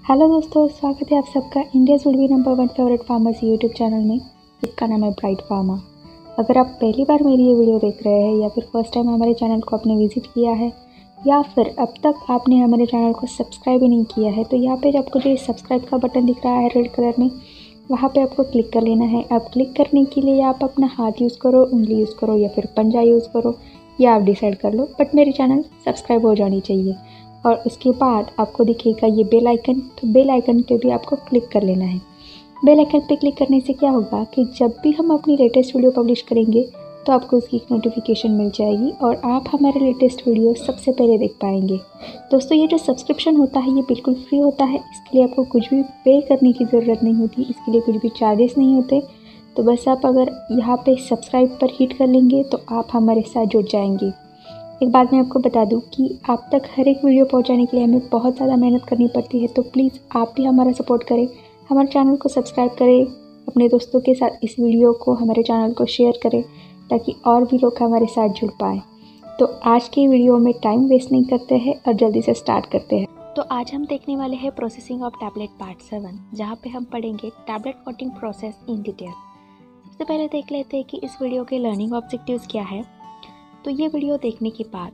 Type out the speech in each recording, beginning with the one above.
Hello दोस्तों, स्वागत है आप सबका India's would be number 1 favourite pharmacy YouTube channel में, जिसका नाम है ब्राइट फार्मा। अगर आप पहली बार मेरी ये वीडियो देख रहे हैं या फिर फर्स्ट टाइम हमारे चैनल को आपने विजिट किया है या फिर अब तक आपने हमारे चैनल को सब्सक्राइब ही नहीं किया है, तो यहाँ पे आपको जो सब्सक्राइब का बटन दिख रहा है रेड कलर में, वहाँ पे आपको क्लिक कर लेना है। अब क्लिक करने के लिए आप अपना हाथ यूज़ करो, उंगली यूज़ करो या फिर पंजा यूज़ करो, या आप डिसाइड कर लो, बट मेरी चैनल सब्सक्राइब हो जानी चाहिए। और उसके बाद आपको दिखेगा ये बेल आइकन, तो बेल आइकन पे भी आपको क्लिक कर लेना है। बेल आइकन पे क्लिक करने से क्या होगा कि जब भी हम अपनी लेटेस्ट वीडियो पब्लिश करेंगे तो आपको उसकी एक नोटिफिकेशन मिल जाएगी और आप हमारे लेटेस्ट वीडियो सबसे पहले देख पाएंगे। दोस्तों, ये जो सब्सक्रिप्शन होता है ये बिल्कुल फ्री होता है, इसके लिए आपको कुछ भी पे करने की ज़रूरत नहीं होती, इसके लिए कुछ भी चार्जेस नहीं होते। तो बस आप अगर यहाँ पे सब्सक्राइब पर हिट कर लेंगे तो आप हमारे साथ जुड़ जाएंगे। एक बात मैं आपको बता दूं कि आप तक हर एक वीडियो पहुंचाने के लिए हमें बहुत ज़्यादा मेहनत करनी पड़ती है, तो प्लीज़ आप भी हमारा सपोर्ट करें, हमारे चैनल को सब्सक्राइब करें, अपने दोस्तों के साथ इस वीडियो को, हमारे चैनल को शेयर करें ताकि और भी लोग हमारे साथ जुड़ पाएँ। तो आज की वीडियो में टाइम वेस्ट नहीं करते हैं और जल्दी से स्टार्ट करते हैं। तो आज हम देखने वाले हैं प्रोसेसिंग ऑफ टैबलेट पार्ट 7, जहाँ पे हम पढ़ेंगे tablet coating process in detail. सबसे पहले देख लेते हैं कि इस वीडियो के लर्निंग ऑब्जेक्टिव्स क्या है। तो ये वीडियो देखने के बाद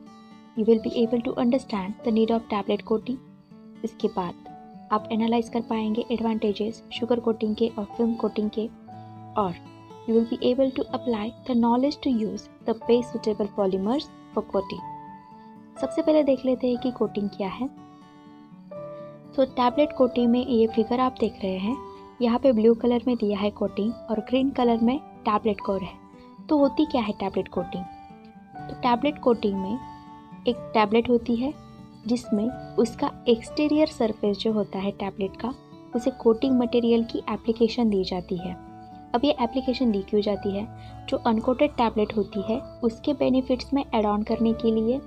you will be able to understand the need of tablet coating. इसके बाद आप एनालाइज कर पाएंगे एडवांटेजेस शुगर कोटिंग के और फिल्म कोटिंग के, और you will be able to apply the knowledge to use the base suitable polymers for coating. सबसे पहले देख लेते हैं कि कोटिंग क्या है। तो टैबलेट कोटिंग में ये फिगर आप देख रहे हैं, यहाँ पे ब्लू कलर में दिया है कोटिंग और ग्रीन कलर में टैबलेट कोर है। तो होती क्या है टैबलेट कोटिंग? तो टैबलेट कोटिंग में एक टैबलेट होती है जिसमें उसका एक्सटीरियर सरफेस जो होता है टैबलेट का, उसे कोटिंग मटेरियल की एप्लीकेशन दी जाती है। अब ये एप्लीकेशन दी क्यों जाती है? जो अनकोटेड टैबलेट होती है उसके बेनिफिट्स में ऐड ऑन करने के लिए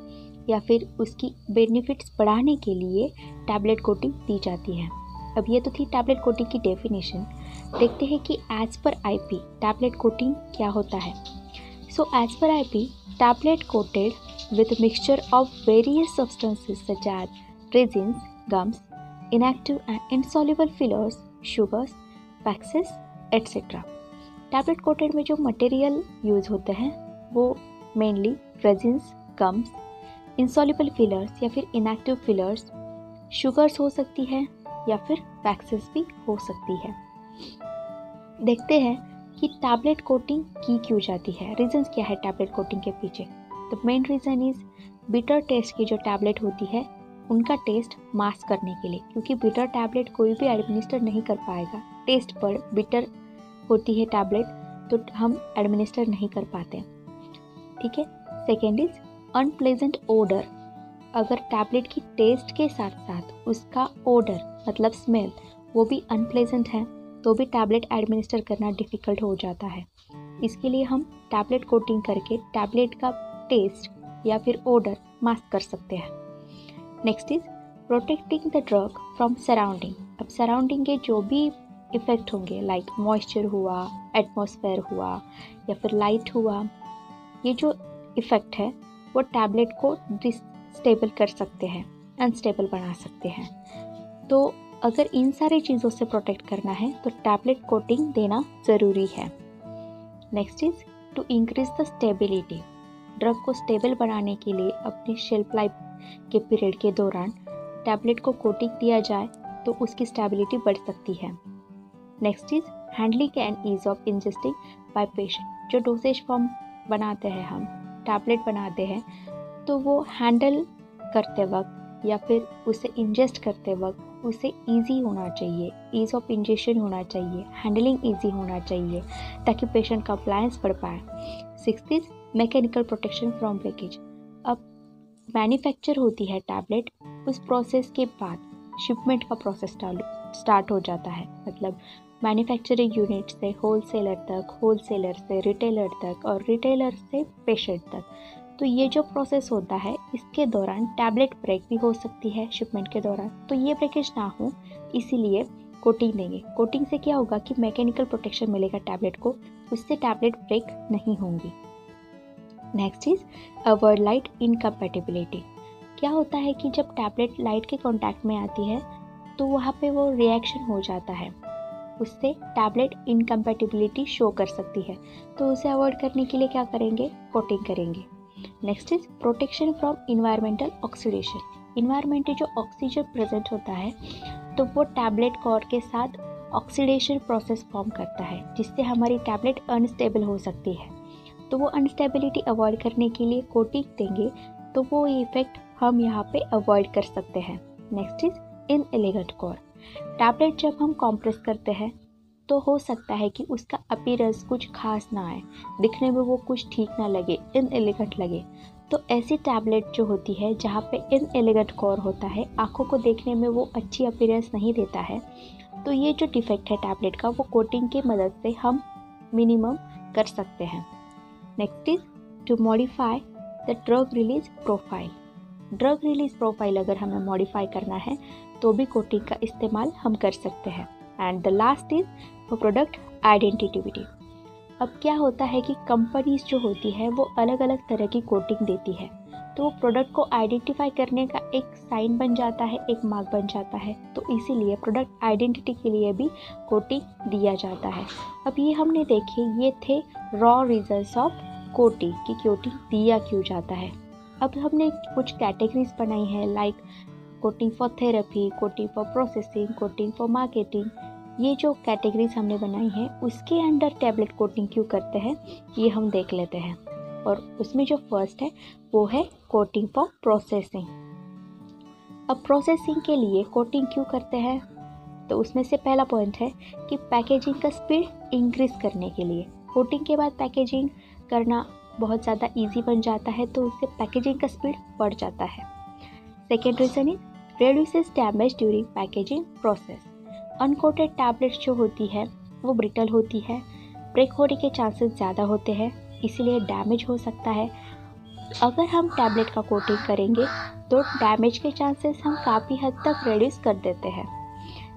या फिर उसकी बेनिफिट्स बढ़ाने के लिए टैबलेट कोटिंग दी जाती है। अब ये तो थी टैबलेट कोटिंग की डेफिनेशन। देखते हैं कि as per IP tablet coating क्या होता है। So as per IP, tablet coated with a mixture of various substances such as resins, gums, inactive and insoluble fillers, sugars, waxes, etc. Tablet coated में जो material use होते हैं वो mainly resins, gums, insoluble fillers या फिर inactive fillers, sugars हो सकती है या फिर वैक्सेस भी हो सकती है। देखते हैं कि टैबलेट कोटिंग की क्यों जाती है, रीजंस क्या है टैबलेट कोटिंग के पीछे। The main reason is bitter taste की जो टैबलेट होती है उनका टेस्ट मास्क करने के लिए, क्योंकि बिटर टैबलेट कोई भी एडमिनिस्टर नहीं कर पाएगा। टेस्ट पर बिटर होती है टैबलेट तो हम एडमिनिस्टर नहीं कर पाते, ठीक है। Second is unpleasant odour. अगर टैबलेट की टेस्ट के साथ साथ उसका ओडर मतलब स्मेल वो भी अनप्लेजेंट है तो भी टैबलेट एडमिनिस्टर करना डिफ़िकल्ट हो जाता है। इसके लिए हम टैबलेट कोटिंग करके टैबलेट का टेस्ट या फिर ओडर मास्क कर सकते हैं। Next is protecting the drug from surrounding. अब सराउंडिंग के जो भी इफ़ेक्ट होंगे लाइक मॉइस्चर हुआ, एटमॉस्फेयर हुआ या फिर लाइट हुआ, ये जो इफ़ेक्ट है वो टैबलेट को डिस्टेबल कर सकते हैं, अनस्टेबल बना सकते हैं। तो अगर इन सारी चीज़ों से प्रोटेक्ट करना है तो टैबलेट कोटिंग देना ज़रूरी है। Next is to increase the stability. Drug को स्टेबल बनाने के लिए अपनी शेल्फ लाइफ के पीरियड के दौरान टैबलेट को कोटिंग दिया जाए तो उसकी स्टेबिलिटी बढ़ सकती है। Next is handling and ease of ingesting by patient. जो डोसेज फॉर्म बनाते हैं, हम टैबलेट बनाते हैं, तो वो हैंडल करते वक्त या फिर उसे इंजेस्ट करते वक्त उसे इजी होना चाहिए, ईज ऑफ इंजेक्शन होना चाहिए, हैंडलिंग इजी होना चाहिए ताकि पेशेंट का कंप्लायंस बढ़ पाए। Sixth is mechanical protection from breakage. अब मैन्युफैक्चर होती है टैबलेट, उस प्रोसेस के बाद शिपमेंट का प्रोसेस स्टार्ट हो जाता है, मतलब मैन्युफैक्चरिंग यूनिट से होलसेलर तक, होलसेलर से रिटेलर तक और रिटेलर से पेशेंट तक। तो ये जो प्रोसेस होता है इसके दौरान टैबलेट ब्रेक भी हो सकती है शिपमेंट के दौरान, तो ये ब्रेकेज ना हो इसीलिए कोटिंग देंगे। कोटिंग से क्या होगा कि मैकेनिकल प्रोटेक्शन मिलेगा टैबलेट को, उससे टैबलेट ब्रेक नहीं होंगी। Next is avoid light incompatibility. क्या होता है कि जब टैबलेट लाइट के कांटेक्ट में आती है तो वहाँ पे वो रिएक्शन हो जाता है, उससे टैबलेट इनकम्पैटिबिलिटी शो कर सकती है। तो उसे अवॉइड करने के लिए क्या करेंगे, कोटिंग करेंगे। Next is protection from environmental oxidation. Environment में जो ऑक्सीजन प्रेजेंट होता है तो वो टैबलेट कोर के साथ ऑक्सीडेशन प्रोसेस फॉर्म करता है, जिससे हमारी टैबलेट अनस्टेबल हो सकती है। तो वो अनस्टेबिलिटी अवॉइड करने के लिए कोटिंग देंगे तो वो इफेक्ट हम यहाँ पे अवॉइड कर सकते हैं। Next is inelegant core. Tablet जब हम कॉम्प्रेस करते हैं तो हो सकता है कि उसका अपीयरेंस कुछ खास ना आए, दिखने में वो कुछ ठीक ना लगे, इनएलिगेंट लगे। तो ऐसी टैबलेट जो होती है जहाँ पे इनएलिगेंट कोर होता है, आँखों को देखने में वो अच्छी अपीयरेंस नहीं देता है, तो ये जो डिफेक्ट है टैबलेट का वो कोटिंग की मदद से हम मिनिमम कर सकते हैं। Next is to modify the drug release profile. Drug release profile अगर हमें मॉडिफाई करना है तो भी कोटिंग का इस्तेमाल हम कर सकते हैं। And the last is product identity. अब क्या होता है कि कंपनीज जो होती है वो अलग अलग तरह की कोटिंग देती है, तो वो प्रोडक्ट को आइडेंटिफाई करने का एक साइन बन जाता है, एक मार्क बन जाता है। तो इसीलिए प्रोडक्ट आइडेंटिटी के लिए भी कोटिंग दिया जाता है। अब ये हमने देखे, ये थे रॉ रीजंस ऑफ कोटिंग कि कोटिंग दिया क्यों जाता है। अब हमने कुछ कैटेगरीज बनाई हैं, like coating for therapy, coating for processing, coating for marketing. ये जो कैटेगरीज हमने बनाई हैं उसके अंडर टैबलेट कोटिंग क्यों करते हैं ये हम देख लेते हैं। और उसमें जो फर्स्ट है वो है कोटिंग फॉर प्रोसेसिंग। अब प्रोसेसिंग के लिए कोटिंग क्यों करते हैं, तो उसमें से पहला पॉइंट है कि पैकेजिंग का स्पीड इंक्रीज करने के लिए। कोटिंग के बाद पैकेजिंग करना बहुत ज़्यादा इजी बन जाता है, तो उससे पैकेजिंग का स्पीड बढ़ जाता है। Second reason is reduces damage during packaging process. Uncoated tablets जो होती है वो ब्रिटल होती है, ब्रेक होने के चांसेस ज़्यादा होते हैं, इसीलिए डैमेज हो सकता है। अगर हम टैबलेट का कोटिंग करेंगे तो डैमेज के चांसेस हम काफ़ी हद तक रिड्यूस कर देते हैं।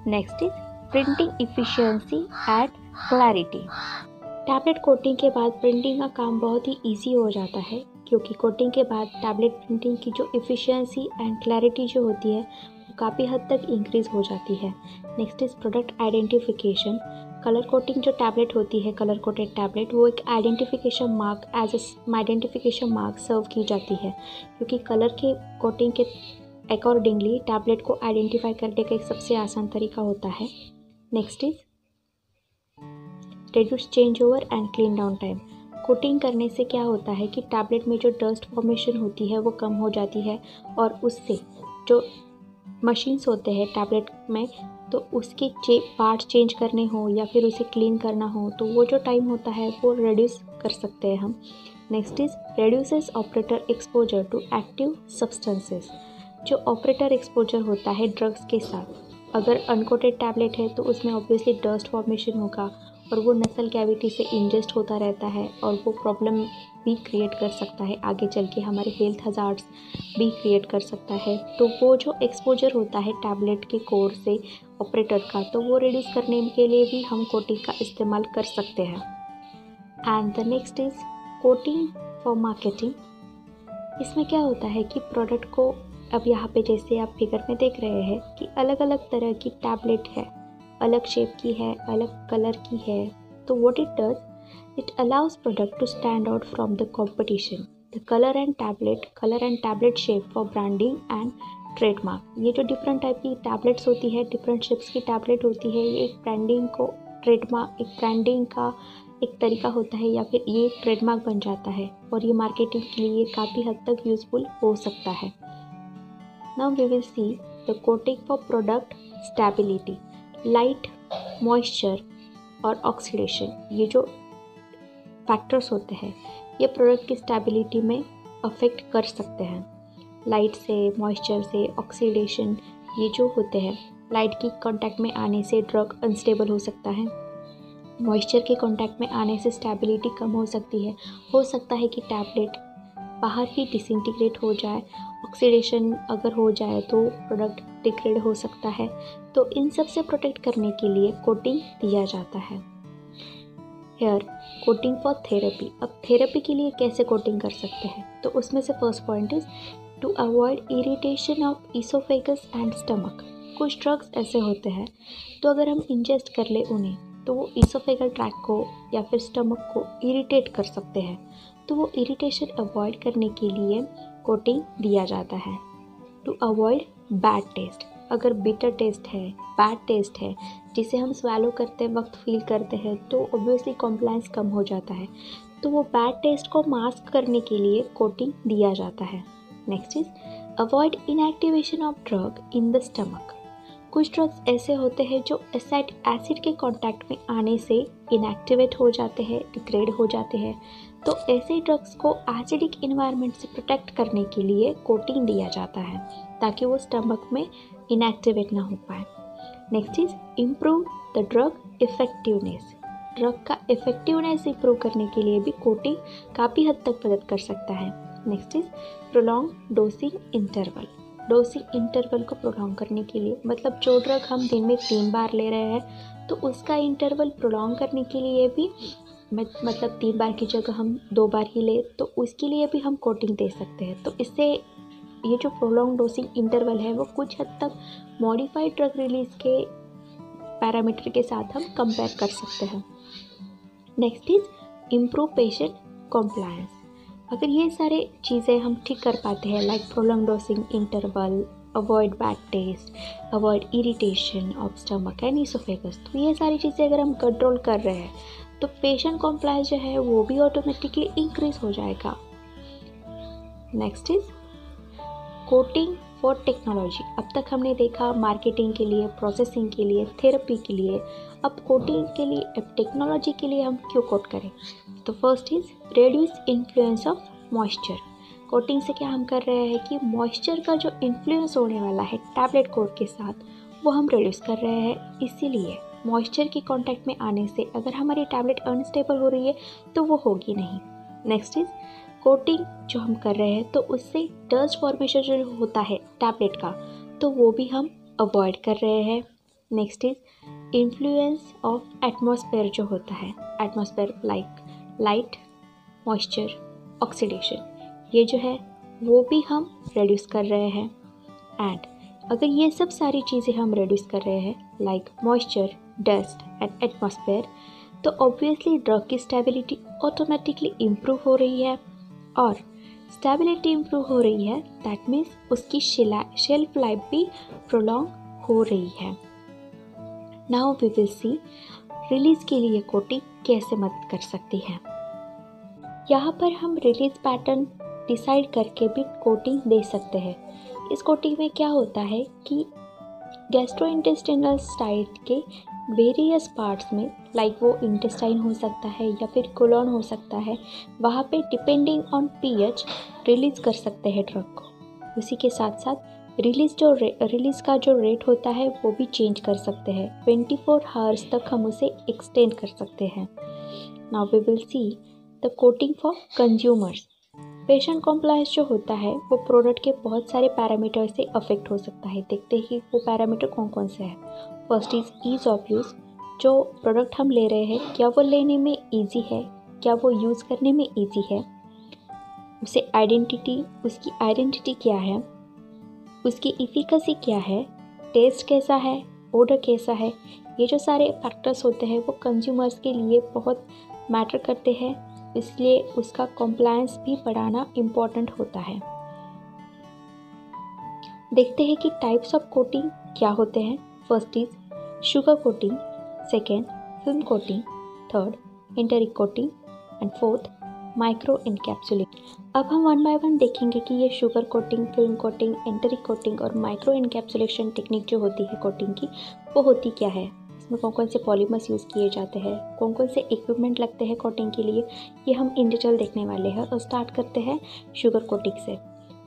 Next is printing efficiency and clarity. Tablet coating के बाद प्रिंटिंग का काम बहुत ही ईजी हो जाता है, क्योंकि कोटिंग के बाद टैबलेट प्रिंटिंग की जो इफ़िशियंसी एंड क्लैरिटी जो होती है वो काफ़ी हद तक इंक्रीज़ हो जाती है। Next is product identification. Colour coating जो टैबलेट होती है, कलर कोटेड टैबलेट, वो एक आइडेंटिफिकेशन मार्क आइडेंटिफिकेशन मार्क सर्व की जाती है, क्योंकि कलर के कोटिंग के अकॉर्डिंगली टैबलेट को आइडेंटिफाई करने का एक सबसे आसान तरीका होता है। Next is reduce change over and clean down time. Coating करने से क्या होता है कि टैबलेट में जो डस्ट फॉर्मेशन होती है वो कम हो जाती है, और उससे जो मशीन्स होते हैं टैबलेट में, तो उसके पार्ट चेंज करने हो या फिर उसे क्लीन करना हो तो वो जो टाइम होता है वो रिड्यूस कर सकते हैं हम। Next is reduces operator exposure to active substances. जो ऑपरेटर एक्सपोजर होता है ड्रग्स के साथ, अगर अनकोटेड टैबलेट है तो उसमें ऑब्वियसली डस्ट फॉर्मेशन होगा और वो नसल कैविटी से इंजेस्ट होता रहता है, और वो प्रॉब्लम भी क्रिएट कर सकता है, आगे चल के हमारे हेल्थ हजार्ड्स भी क्रिएट कर सकता है। तो वो जो एक्सपोजर होता है टैबलेट के कोर से ऑपरेटर का, तो वो रिड्यूस करने के लिए भी हम कोटिंग का इस्तेमाल कर सकते हैं। And the next is coating for marketing. इसमें क्या होता है कि प्रोडक्ट को, अब यहाँ पे जैसे आप फिगर में देख रहे हैं कि अलग अलग तरह की टैबलेट है, अलग शेप की है, अलग कलर की है, तो what it does, it allows product to stand out from the competition. The colour and tablet shape for branding and trademark. ये जो डिफरेंट टाइप की टैबलेट्स होती है, डिफरेंट शेप्स की टैबलेट होती है, ये एक ब्रांडिंग को एक ब्रांडिंग का एक तरीका होता है, या फिर ये एक ट्रेडमार्क बन जाता है, और ये मार्केटिंग के लिए काफ़ी हद तक यूजफुल हो सकता है। Now we will see the coating for product stability. Light, moisture और ऑक्सीडेशन, ये जो फैक्टर्स होते हैं ये प्रोडक्ट की स्टेबिलिटी में अफेक्ट कर सकते हैं। लाइट से, मॉइस्चर से, ऑक्सीडेशन, ये जो होते हैं, लाइट की कांटेक्ट में आने से ड्रग अनस्टेबल हो सकता है, मॉइस्चर के कांटेक्ट में आने से स्टेबिलिटी कम हो सकती है, हो सकता है कि टैबलेट बाहर ही डिसइंटीग्रेट हो जाए, ऑक्सीडेशन अगर हो जाए तो प्रोडक्ट डिग्रेड हो सकता है। तो इन सब से प्रोटेक्ट करने के लिए कोटिंग दिया जाता है। Here coating for therapy. अब थेरेपी के लिए कैसे कोटिंग कर सकते हैं, तो उसमें से first point is to avoid irritation of oesophagus and stomach. कुछ ड्रग्स ऐसे होते हैं तो अगर हम इंजेस्ट कर ले उन्हें तो वो इसोफेगल ट्रैक्ट को या फिर स्टमक को इरिटेट कर सकते हैं, तो वो इरिटेशन अवॉइड करने के लिए कोटिंग दिया जाता है। टू अवॉइड बैड टेस्ट, अगर बिटर टेस्ट है, बैड टेस्ट है जिसे हम स्वैलो करते वक्त फील करते हैं तो ऑब्वियसली कॉम्प्लायंस कम हो जाता है, तो वो बैड टेस्ट को मास्क करने के लिए कोटिंग दिया जाता है। Next is avoid inactivation of drug in the stomach. कुछ ड्रग्स ऐसे होते हैं जो एसिटिक एसिड के कांटेक्ट में आने से इनएक्टिवेट हो जाते हैं, डिग्रेड हो जाते हैं, तो ऐसे ड्रग्स को एसिडिक इन्वायरमेंट से प्रोटेक्ट करने के लिए कोटिंग दिया जाता है ताकि वो स्टमक में इनएक्टिवेट ना हो पाए। Next is improve the drug effectiveness. Drug का इफेक्टिवनेस इम्प्रूव करने के लिए भी कोटिंग काफ़ी हद तक मदद कर सकता है। Next is prolong dosing interval. Dosing interval को प्रोलॉन्ग करने के लिए मतलब जो ड्रग हम दिन में 3 बार ले रहे हैं तो उसका इंटरवल प्रोलॉन्ग करने के लिए भी मतलब 3 बार की जगह हम 2 बार ही ले तो उसके लिए भी हम कोटिंग दे सकते हैं। तो इससे ये जो प्रोलॉन्ग डोसिंग इंटरवल है वो कुछ हद तक मॉडिफाइड ड्रग रिलीज के पैरामीटर के साथ हम कंपेयर कर सकते हैं। Next is improve patient compliance. अगर ये सारे चीज़ें हम ठीक कर पाते हैं like prolong dosing interval, avoid bad taste, avoid irritation of stomach and oesophagus, तो ये सारी चीज़ें अगर हम कंट्रोल कर रहे हैं तो पेशेंट कॉम्प्लायंस जो है वो भी ऑटोमेटिकली इंक्रीज हो जाएगा। Next is coating for technology. अब तक हमने देखा मार्केटिंग के लिए, प्रोसेसिंग के लिए, थेरेपी के लिए, अब कोटिंग के लिए, अब टेक्नोलॉजी के लिए हम क्यों कोट करें? तो first is reduce influence of moisture. Coating से क्या हम कर रहे हैं कि मॉइस्चर का जो इन्फ्लुएंस होने वाला है टैबलेट कोट के साथ वो हम रिड्यूस कर रहे हैं। इसीलिए मॉइस्चर के कांटेक्ट में आने से अगर हमारी टैबलेट अनस्टेबल हो रही है तो वो होगी नहीं। नेक्स्ट इज कोटिंग जो हम कर रहे हैं तो उससे डस्ट फॉर्मेशन जो होता है टैबलेट का तो वो भी हम अवॉइड कर रहे हैं। Next is influence of atmosphere जो होता है, atmosphere like light, moisture, oxidation, ये जो है वो भी हम रिड्यूस कर रहे हैं। एंड अगर ये सब सारी चीज़ें हम रिड्यूस कर रहे हैं like moisture, dust and atmosphere, तो ऑब्वियसली ड्रग की स्टेबिलिटी ऑटोमेटिकली इम्प्रूव हो रही है, और स्टेबिलिटी इम्प्रूव हो रही है दैट मीन्स उसकी शेल्फ लाइफ भी प्रोलॉन्ग हो रही है। Now we will see release के लिए कोटिंग कैसे मदद कर सकती है। यहाँ पर हम रिलीज पैटर्न डिसाइड करके भी कोटिंग दे सकते हैं। इस कोटिंग में क्या होता है कि गैस्ट्रोइंटेस्टाइनल साइट के वेरियस पार्ट्स में लाइक वो इंटेस्टाइन हो सकता है या फिर कोलोन हो सकता है, वहाँ पे डिपेंडिंग ऑन पीएच रिलीज़ कर सकते हैं ड्रग को। उसी के साथ साथ रिलीज़ का जो रेट होता है वो भी चेंज कर सकते हैं। 24 आवर्स तक हम उसे एक्सटेंड कर सकते हैं। Now we will see the coating for consumers. Patient compliance जो होता है वो प्रोडक्ट के बहुत सारे पैरामीटर से अफेक्ट हो सकता है। देखते ही वो पैरामीटर कौन कौन से हैं। First is ease of use. जो प्रोडक्ट हम ले रहे हैं क्या वो लेने में ईजी है, क्या वो यूज़ करने में ईजी है। उसकी आइडेंटिटी क्या है, उसकी इफिकेसी क्या है, टेस्ट कैसा है, ऑर्डर कैसा है। ये जो सारे फैक्टर्स होते हैं वो कंज्यूमर्स के लिए बहुत मैटर करते हैं, इसलिए उसका कॉम्प्लायंस भी बढ़ाना इम्पॉर्टेंट होता है। देखते हैं कि टाइप्स ऑफ कोटिंग क्या होते हैं। First is sugar coating, second film coating, third enteric coating and fourth micro encapsulation. अब हम वन बाय वन देखेंगे कि ये sugar coating, film coating, enteric coating और माइक्रो इनकैप्सुलेशन टेक्निक जो होती है कोटिंग की वो होती क्या है, इसमें कौन कौन से पॉलीमर्स यूज़ किए जाते हैं, कौन कौन से इक्विपमेंट लगते हैं कोटिंग के लिए, ये हम इन डिटेल देखने वाले हैं। और स्टार्ट करते हैं शुगर कोटिंग से।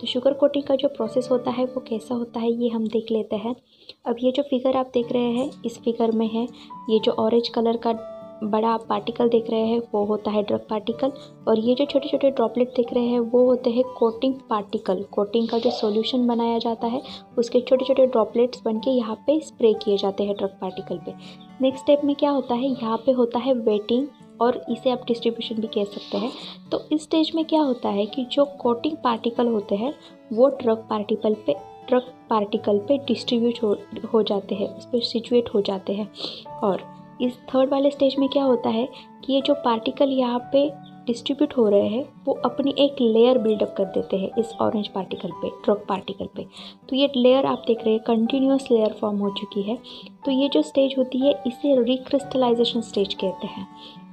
तो शुगर कोटिंग का जो प्रोसेस होता है वो कैसा होता है ये हम देख लेते हैं। अब ये जो फिगर आप देख रहे हैं इस फिगर में है ये जो ऑरेंज कलर का बड़ा पार्टिकल देख रहे हैं वो होता है ड्रग पार्टिकल, और ये जो छोटे छोटे ड्रॉपलेट देख रहे हैं वो होते हैं कोटिंग पार्टिकल। कोटिंग का जो सॉल्यूशन बनाया जाता है उसके छोटे छोटे ड्रॉपलेट्स बन के यहाँ पे स्प्रे किए जाते हैं ड्रग पार्टिकल पे। नेक्स्ट स्टेप में क्या होता है, यहाँ पे होता है वेटिंग, और इसे आप डिस्ट्रीब्यूशन भी कह सकते हैं। तो इस स्टेज में क्या होता है कि जो कोटिंग पार्टिकल होते हैं वो ड्रग पार्टिकल पे ड्रग पार्टिकल पे डिस्ट्रीब्यूट हो जाते हैं, उस पर सिचुएट हो जाते हैं। और इस थर्ड वाले स्टेज में क्या होता है कि ये जो पार्टिकल यहाँ पे डिस्ट्रीब्यूट हो रहे हैं वो अपनी एक लेयर बिल्डअप कर देते हैं इस ऑरेंज पार्टिकल पे, ड्रग पार्टिकल पे। तो ये लेयर आप देख रहे हैं कंटिन्यूस लेयर फॉर्म हो चुकी है। तो ये जो स्टेज होती है इसे रिक्रिस्टलाइजेशन स्टेज कहते हैं।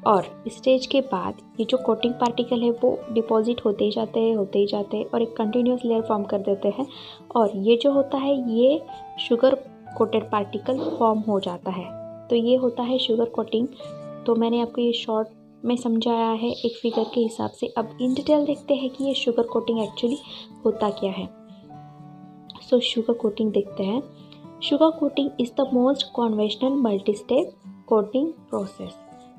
और इस स्टेज के बाद ये जो कोटिंग पार्टिकल है वो डिपॉजिट होते ही जाते हैं और एक कंटिन्यूस लेयर फॉर्म कर देते हैं। और ये जो होता है ये शुगर कोटेड पार्टिकल फॉर्म हो जाता है। तो ये होता है शुगर कोटिंग। तो मैंने आपको ये शॉर्ट में समझाया है एक फिगर के हिसाब से। अब इन डिटेल देखते हैं कि ये शुगर कोटिंग एक्चुअली होता क्या है। सो शुगर कोटिंग देखते हैं। Sugar coating is the most conventional multi step coating process.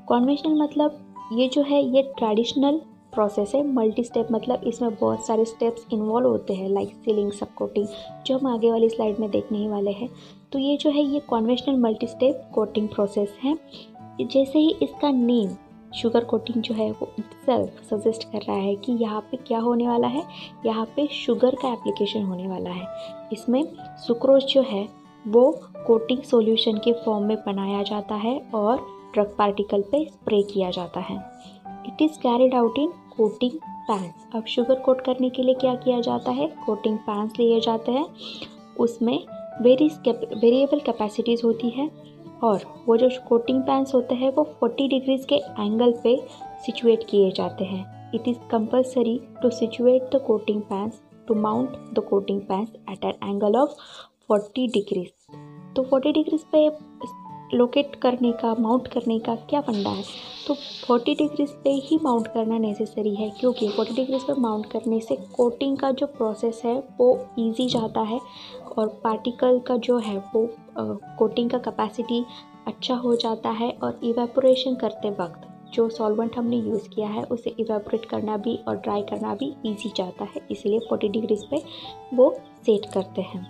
Conventional मतलब ये जो है ये ट्रेडिशनल प्रोसेस है। मल्टी स्टेप मतलब इसमें बहुत सारे स्टेप्स इन्वॉल्व होते हैं, लाइक सीलिंग, सब कोटिंग, जो हम आगे वाली स्लाइड में देखने ही वाले हैं। तो ये जो है ये conventional multi step coating process है। जैसे ही इसका नेम शुगर कोटिंग जो है वो सेल्फ सजेस्ट कर रहा है कि यहाँ पे क्या होने वाला है, यहाँ पे शुगर का एप्लीकेशन होने वाला है। इसमें सुक्रोज जो है वो कोटिंग सॉल्यूशन के फॉर्म में बनाया जाता है और ड्रग पार्टिकल पे स्प्रे किया जाता है। It is carried out in coating pans. अब शुगर कोट करने के लिए क्या किया जाता है, कोटिंग पैंस लिए जाते हैं। उसमें वेरिएबल कैपेसिटीज़ होती है और वो जो कोटिंग पैंस होते हैं वो 40 डिग्रीज के एंगल पे सिचुएट किए जाते हैं। It is compulsory to situate the coating pans to mount the coating pans at an angle of 40 degrees. तो 40 डिग्रीज पे लोकेट करने का, माउंट करने का क्या फंडा है, तो 40 डिग्रीज पे ही माउंट करना नेसेसरी है, क्योंकि 40 डिग्रीज पे माउंट करने से कोटिंग का जो प्रोसेस है वो इजी जाता है और पार्टिकल का जो है वो कोटिंग का कैपेसिटी अच्छा हो जाता है। और इवेपोरेशन करते वक्त जो सॉल्वेंट हमने यूज़ किया है उसे इवेपोरेट करना भी और ड्राई करना भी इजी जाता है, इसलिए 40 डिग्रीज पे वो सेट करते हैं।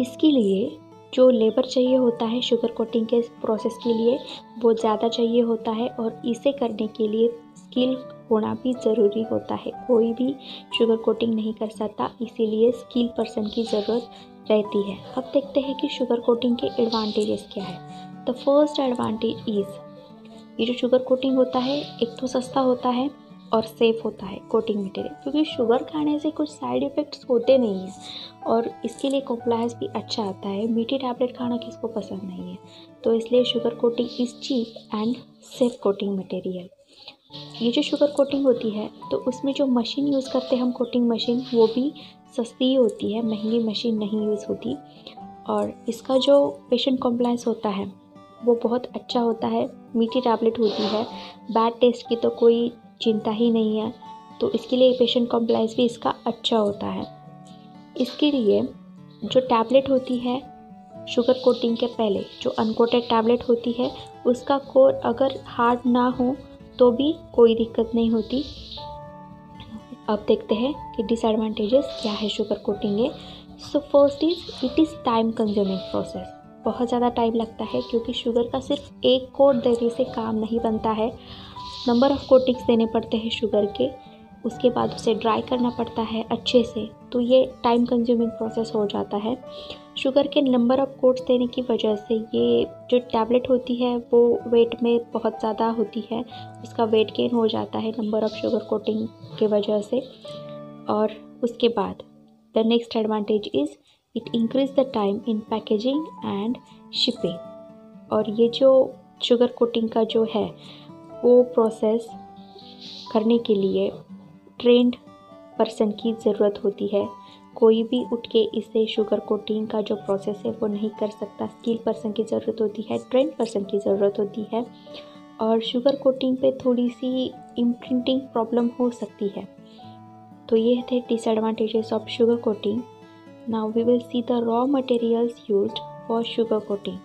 इसके लिए जो लेबर चाहिए होता है शुगर कोटिंग के प्रोसेस के लिए वो ज़्यादा चाहिए होता है और इसे करने के लिए स्किल होना भी ज़रूरी होता है। कोई भी शुगर कोटिंग नहीं कर सकता, इसीलिए स्किल पर्सन की ज़रूरत रहती है। अब देखते हैं कि शुगर कोटिंग के एडवांटेजेस क्या है। द फर्स्ट एडवांटेज इज़, ये जो शुगर कोटिंग होता है एक तो सस्ता होता है और सेफ़ होता है कोटिंग मटेरियल, क्योंकि शुगर खाने से कुछ साइड इफ़ेक्ट्स होते नहीं हैं और इसके लिए कॉम्प्लायंस भी अच्छा आता है। मीठी टैबलेट खाना किसको पसंद नहीं है, तो इसलिए sugar coating is cheap and safe coating material. ये जो शुगर कोटिंग होती है तो उसमें जो मशीन यूज़ करते हैं हम, कोटिंग मशीन, वो भी सस्ती होती है, महंगी मशीन नहीं यूज़ होती। और इसका जो पेशेंट कॉम्प्लायंस होता है वो बहुत अच्छा होता है। मीठी टैबलेट होती है, बैड टेस्ट की तो कोई चिंता ही नहीं है, तो इसके लिए पेशेंट कॉम्प्लायंस भी इसका अच्छा होता है। इसके लिए जो टैबलेट होती है शुगर कोटिंग के पहले, जो अनकोटेड टैबलेट होती है उसका कोर अगर हार्ड ना हो तो भी कोई दिक्कत नहीं होती। अब देखते हैं कि डिसएडवांटेजेस क्या है शुगर कोटिंग के। So first is it is time consuming process. बहुत ज़्यादा टाइम लगता है क्योंकि शुगर का सिर्फ एक कोट देने से काम नहीं बनता है, नंबर ऑफ़ कोटिंग्स देने पड़ते हैं शुगर के, उसके बाद उसे ड्राई करना पड़ता है अच्छे से, तो ये टाइम कंज्यूमिंग प्रोसेस हो जाता है। शुगर के नंबर ऑफ़ कोट्स देने की वजह से ये जो टैबलेट होती है वो वेट में बहुत ज़्यादा होती है, उसका वेट गेन हो जाता है नंबर ऑफ़ शुगर कोटिंग के वजह से। और उसके बाद the next advantage is it increase the time in packaging and shipping. और ये जो शुगर कोटिंग का जो है वो प्रोसेस करने के लिए ट्रेंड पर्सन की ज़रूरत होती है। कोई भी उठ के इसे शुगर कोटिंग का जो प्रोसेस है वो नहीं कर सकता, स्किल पर्सन की ज़रूरत होती है, ट्रेंड पर्सन की ज़रूरत होती है। और शुगर कोटिंग पे थोड़ी सी इम्प्रिंटिंग प्रॉब्लम हो सकती है। तो ये थे disadvantages of sugar coating. Now we will see the raw materials used for sugar coating.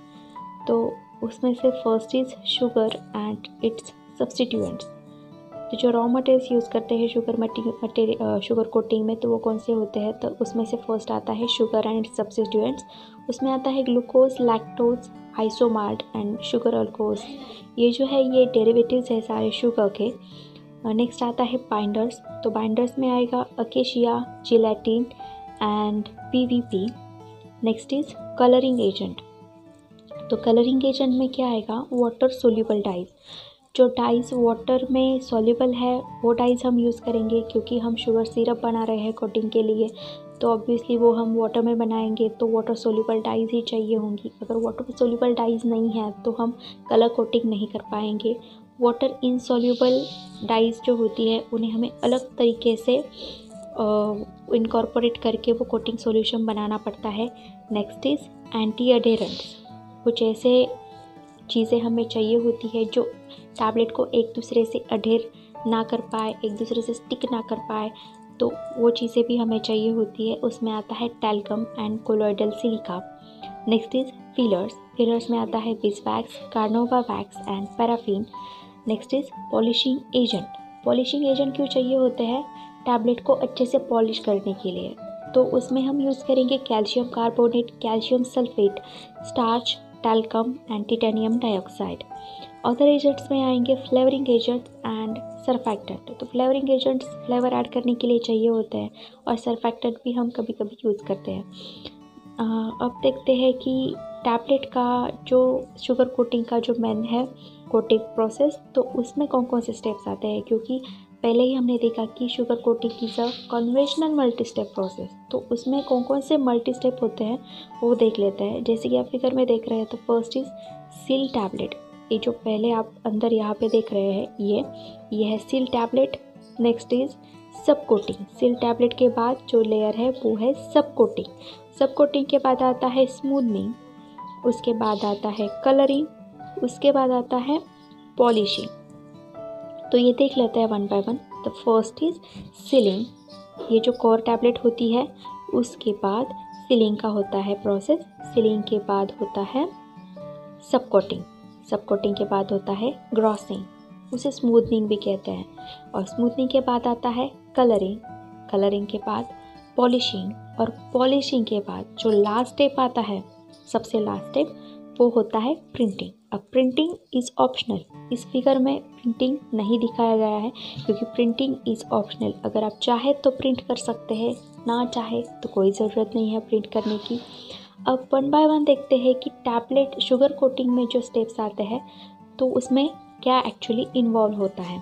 तो उसमें से first is sugar and its substituents. तो जो रॉ मटेरियल्स यूज़ करते हैं शुगर कोटिंग में तो वो कौन से होते हैं, तो उसमें से फर्स्ट आता है शुगर एंड इट्स सब्स्टिट्यूएंट्स। उसमें आता है ग्लूकोज, लैक्टोज, आइसोमाल्ट एंड शुगर अल्कोज। ये जो है ये डेरिवेटिव्स है सारे शुगर के। नेक्स्ट आता है बाइंडर्स। तो बाइंडर्स में आएगा acacia, gelatin and PVP। Next is colouring agent. तो कलरिंग एजेंट में क्या आएगा, वाटर सोल्यूबल डाइज। जो डाइज वाटर में सॉल्युबल है वो डाइज हम यूज़ करेंगे, क्योंकि हम शुगर सिरप बना रहे हैं कोटिंग के लिए, तो ऑब्वियसली वो हम वाटर में बनाएंगे तो वाटर सोल्यूबल डाइज ही चाहिए होंगी। अगर वाटर सोल्यूबल डाइज नहीं है तो हम कलर कोटिंग नहीं कर पाएंगे। वाटर इनसॉल्यूबल डाइज जो होती है उन्हें हमें अलग तरीके से इनकॉर्पोरेट करके वो कोटिंग सॉल्यूशन बनाना पड़ता है। Next is anti adherents. कुछ ऐसे चीज़ें हमें चाहिए होती है जो टैबलेट को एक दूसरे से अडेर ना कर पाए, एक दूसरे से स्टिक ना कर पाए, तो वो चीज़ें भी हमें चाहिए होती है। उसमें आता है talcum and colloidal silica. Next is fillers. Fillers में आता है beeswax, carnauba wax and paraffin. Next is polishing agent. Polishing agent क्यों चाहिए होते हैं, टैबलेट को अच्छे से पॉलिश करने के लिए, तो उसमें हम यूज़ करेंगे calcium carbonate, calcium sulphate, starch, talcum and titanium dioxide. Other agents में आएंगे फ्लेवरिंग एजेंट्स एंड सरफैक्टेंट। तो फ्लेवरिंग एजेंट्स फ्लेवर ऐड करने के लिए चाहिए होते हैं, और सरफैक्टेंट भी हम कभी कभी यूज़ करते हैं। अब देखते हैं कि टैबलेट का जो शुगर कोटिंग का जो मेन है कोटिंग प्रोसेस, तो उसमें कौन कौन से स्टेप्स आते हैं, क्योंकि पहले ही हमने देखा कि sugar coating is a conventional multi step process, तो उसमें कौन कौन से मल्टी स्टेप होते हैं वो देख लेते हैं। जैसे कि आप फिगर में देख रहे हैं, तो फर्स्ट इज सील टैबलेट। ये जो पहले आप अंदर यहाँ पे देख रहे हैं, ये है seal tablet. Next is sub coating. Seal tablet के बाद जो लेयर है वो है सब कोटिंग। सब कोटिंग के बाद आता है स्मूथनिंग, उसके बाद आता है कलरिंग, उसके बाद आता है पॉलिशिंग। तो ये देख लेते हैं one by one. The first is ceiling. ये जो कोर टैबलेट होती है उसके बाद सीलिंग का होता है प्रोसेस। सीलिंग के बाद होता है सब कोटिंग। सब कोटिंग के बाद होता है ग्रॉसिंग, उसे स्मूथनिंग भी कहते हैं। और स्मूथनिंग के बाद आता है कलरिंग। कलरिंग के बाद पॉलिशिंग, और पॉलिशिंग के बाद जो लास्ट स्टेप आता है, सबसे लास्ट स्टेप, वो होता है प्रिंटिंग। अब प्रिंटिंग इज़ ऑप्शनल। इस फिगर में प्रिंटिंग नहीं दिखाया गया है क्योंकि प्रिंटिंग इज़ ऑप्शनल। अगर आप चाहे तो प्रिंट कर सकते हैं, ना चाहे तो कोई ज़रूरत नहीं है प्रिंट करने की। अब वन बाय वन देखते हैं कि टैबलेट शुगर कोटिंग में जो स्टेप्स आते हैं तो उसमें क्या एक्चुअली इन्वॉल्व होता है।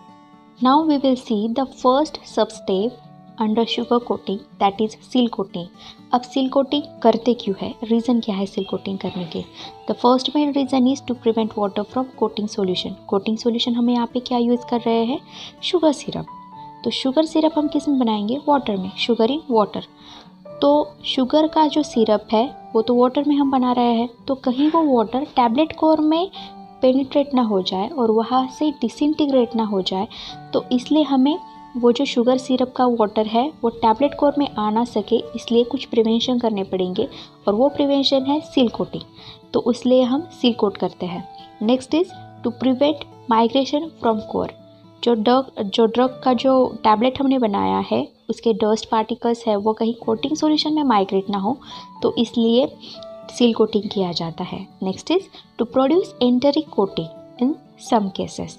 Now we will see the first sub step under sugar coating, that is seal coating. अब सील कोटिंग करते क्यों है, रीज़न क्या है सील कोटिंग करने के। The first main reason is to prevent water from coating solution. Coating solution हम यहाँ पे क्या यूज़ कर रहे हैं, शुगर सिरप। तो शुगर सिरप हम किस में बनाएंगे, वाटर में, शुगर इन वाटर। तो शुगर का जो सिरप है वो तो वाटर में हम बना रहे हैं, तो कहीं वो वाटर टैबलेट कोर में पेनिट्रेट ना हो जाए और वहाँ से डिसइंटीग्रेट ना हो जाए, तो इसलिए हमें वो जो शुगर सिरप का वाटर है वो टैबलेट कोर में आ ना सके, इसलिए कुछ प्रिवेंशन करने पड़ेंगे, और वो प्रिवेंशन है सील कोटिंग। तो इसलिए हम सील कोट करते हैं। Next is to prevent migration from core. जो ड्रग का जो टैबलेट हमने बनाया है उसके डस्ट पार्टिकल्स है वो कहीं कोटिंग सॉल्यूशन में माइग्रेट ना हो, तो इसलिए सील कोटिंग किया जाता है। Next is to produce enteric coating in some cases.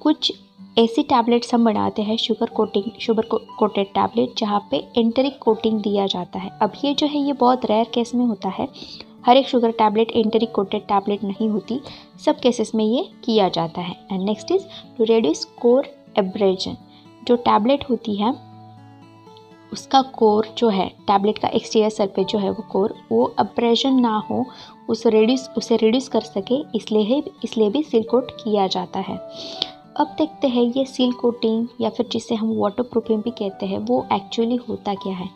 कुछ ऐसी टैबलेट्स हम बनाते हैं शुगर कोटेड टैबलेट जहाँ पे एंटेरिक कोटिंग दिया जाता है। अब ये जो है ये बहुत रेयर केस में होता है, हर एक sugar tablet enteric coated tablet नहीं होती, सब केसेस में ये किया जाता है। And next is to reduce core abrasion. जो टैबलेट होती है उसका कोर जो है, टैबलेट का एक्सटीरियर सरफेस जो है वो कोर, वो अब्रेजन ना हो, उसे रिड्यूस कर सके, इसलिए भी सील कोट किया जाता है। अब देखते हैं ये सील कोटिंग या फिर जिसे हम वाटर प्रूफिंग भी कहते हैं वो एक्चुअली होता क्या है।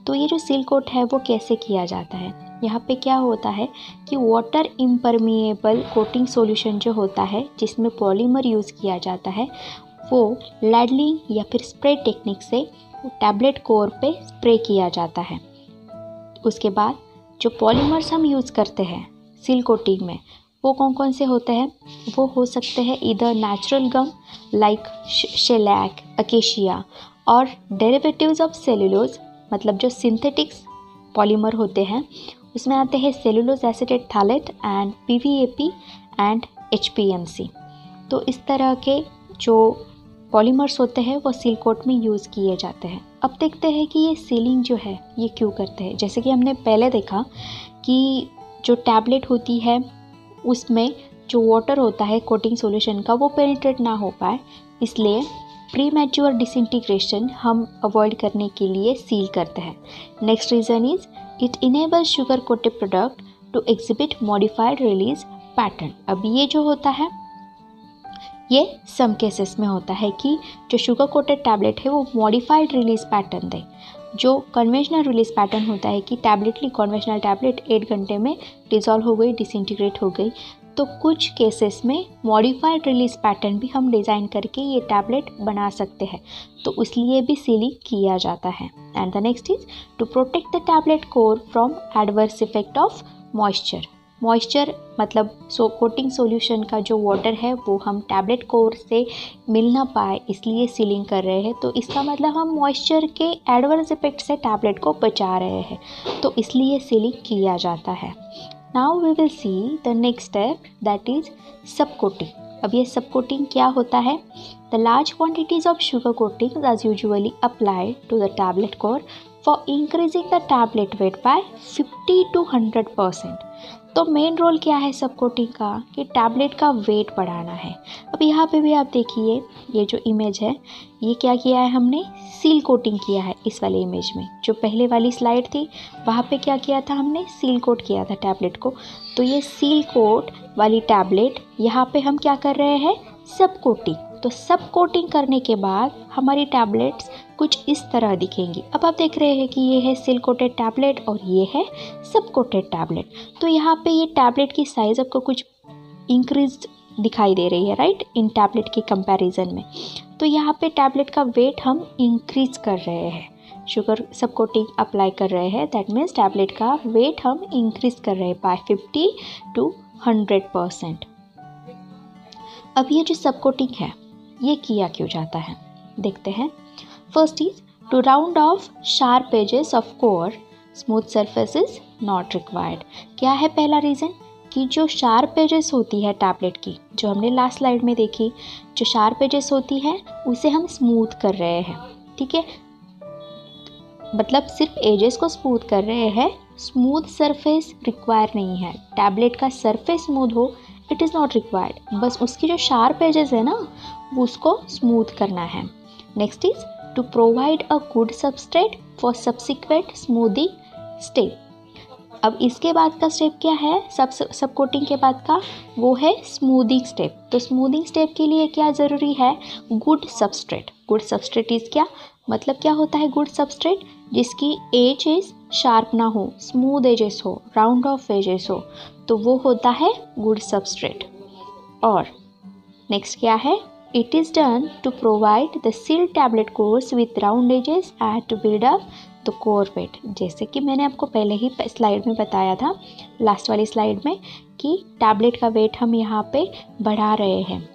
तो ये जो सील कोट है वो कैसे किया जाता है, यहाँ पे क्या होता है कि वाटर इम्परमिएबल कोटिंग सॉल्यूशन जो होता है जिसमें पॉलीमर यूज़ किया जाता है वो लैडलिंग या फिर स्प्रे टेक्निक से टैबलेट कोर पे स्प्रे किया जाता है। उसके बाद जो पॉलीमर्स हम यूज़ करते हैं सील कोटिंग में वो कौन कौन से होते हैं, वो हो सकते हैं इधर नेचुरल गम लाइक शेलैक, अकेशिया, और डेरिवेटिव्स ऑफ सेलुलोज, मतलब जो सिंथेटिक्स पॉलीमर होते हैं उसमें आते हैं cellulose acetate phthalate and PVAP and HPMC। तो इस तरह के जो पॉलीमर्स होते हैं वो सील कोट में यूज़ किए जाते हैं। अब देखते हैं कि ये सीलिंग जो है ये क्यों करते हैं। जैसे कि हमने पहले देखा कि जो टैबलेट होती है उसमें जो वाटर होता है कोटिंग सॉल्यूशन का वो पेनिट्रेट ना हो पाए, इसलिए प्रीमैच्योर डिसइंटीग्रेशन हम अवॉइड करने के लिए सील करते हैं। Next reason is it enables sugar coated product to exhibit modified release pattern. अब ये जो होता है ये सम केसेस में होता है कि जो शुगर कोटेड टैबलेट है वो मॉडिफाइड रिलीज पैटर्न दे। जो कन्वेंशनल रिलीज पैटर्न होता है कि टैबलेट ली कन्वेंशनल टैबलेट 8 घंटे में डिसॉल्व हो गई, डिसइंटीग्रेट हो गई, तो कुछ केसेस में मॉडिफाइड रिलीज पैटर्न भी हम डिज़ाइन करके ये टैबलेट बना सकते हैं, तो इसलिए भी सीलिंग किया जाता है। And the next is to protect the tablet core from adverse effect of moisture. Moisture मतलब कोटिंग सॉल्यूशन का जो वाटर है वो हम टैबलेट कोर से मिल ना पाए इसलिए सीलिंग कर रहे हैं, तो इसका मतलब हम मॉइस्चर के एडवर्स इफेक्ट से टैबलेट को बचा रहे हैं, तो इसलिए सीलिंग किया जाता है। Now we will see the next step that is sub coating. अब ये सब कोटिंग क्या होता है? The large quantities of sugar coating are usually applied to the tablet core for increasing the tablet weight by 50 to 100%। तो main role क्या है सब coating का कि टैबलेट का वेट बढ़ाना है। अब यहाँ पे भी आप देखिए ये जो इमेज है ये क्या किया है हमने, सील कोटिंग किया है। इस वाले इमेज में जो पहले वाली स्लाइड थी वहाँ पे क्या किया था हमने, सील कोट किया था टैबलेट को। तो ये सील कोट वाली टैबलेट यहाँ पे हम क्या कर रहे हैं, सब कोटिंग। तो सब कोटिंग करने के बाद हमारी टैबलेट्स कुछ इस तरह दिखेंगी। अब आप देख रहे हैं कि ये है सील कोटेड टैबलेट और ये है सब कोटेड टैबलेट। तो यहाँ पे ये टैबलेट की साइज़ आपको कुछ इंक्रीज दिखाई दे रही है, राइट, इन टैबलेट की कंपैरिजन में। तो यहाँ पे टैबलेट का वेट हम इंक्रीज कर रहे हैं, शुगर सब कोटिंग अप्लाई कर रहे हैं, दैट मीन्स टैबलेट का वेट हम इंक्रीज कर रहे हैं बाय 50 to 100%। अब ये जो सब कोटिंग है ये किया क्यों जाता है, देखते हैं। First is to round off sharp edges of core, smooth surface is not required. क्या है पहला रीज़न कि जो शार्प एजेस होती है टैबलेट की, जो हमने लास्ट स्लाइड में देखी, जो शार्प एजेस होती है उसे हम स्मूथ कर रहे हैं, ठीक है, मतलब सिर्फ एजेस को स्मूथ कर रहे हैं, स्मूथ सरफेस रिक्वायर नहीं है। टैबलेट का सरफेस स्मूथ हो इट इज़ नॉट रिक्वायर्ड, बस उसकी जो शार्प एजेस है ना वो उसको स्मूथ करना है। Next is to provide a good substrate for subsequent smoothing step. अब इसके बाद का स्टेप क्या है, सब कोटिंग के बाद का, वो है स्मूथिंग स्टेप। तो स्मूथिंग स्टेप के लिए क्या ज़रूरी है, good substrate. Good substrate is क्या, मतलब क्या होता है गुड सबस्ट्रेट, जिसकी एजेस शार्प ना हो, स्मूथ एजेस हो, राउंड ऑफ एजेस हो, तो वो होता है गुड सबस्ट्रेट। और नेक्स्ट क्या है, it is done to provide the seal tablet cores with round edges and to build up the core weight. जैसे कि मैंने आपको पहले ही स्लाइड में बताया था, लास्ट वाली स्लाइड में, कि टैबलेट का वेट हम यहाँ पे बढ़ा रहे हैं।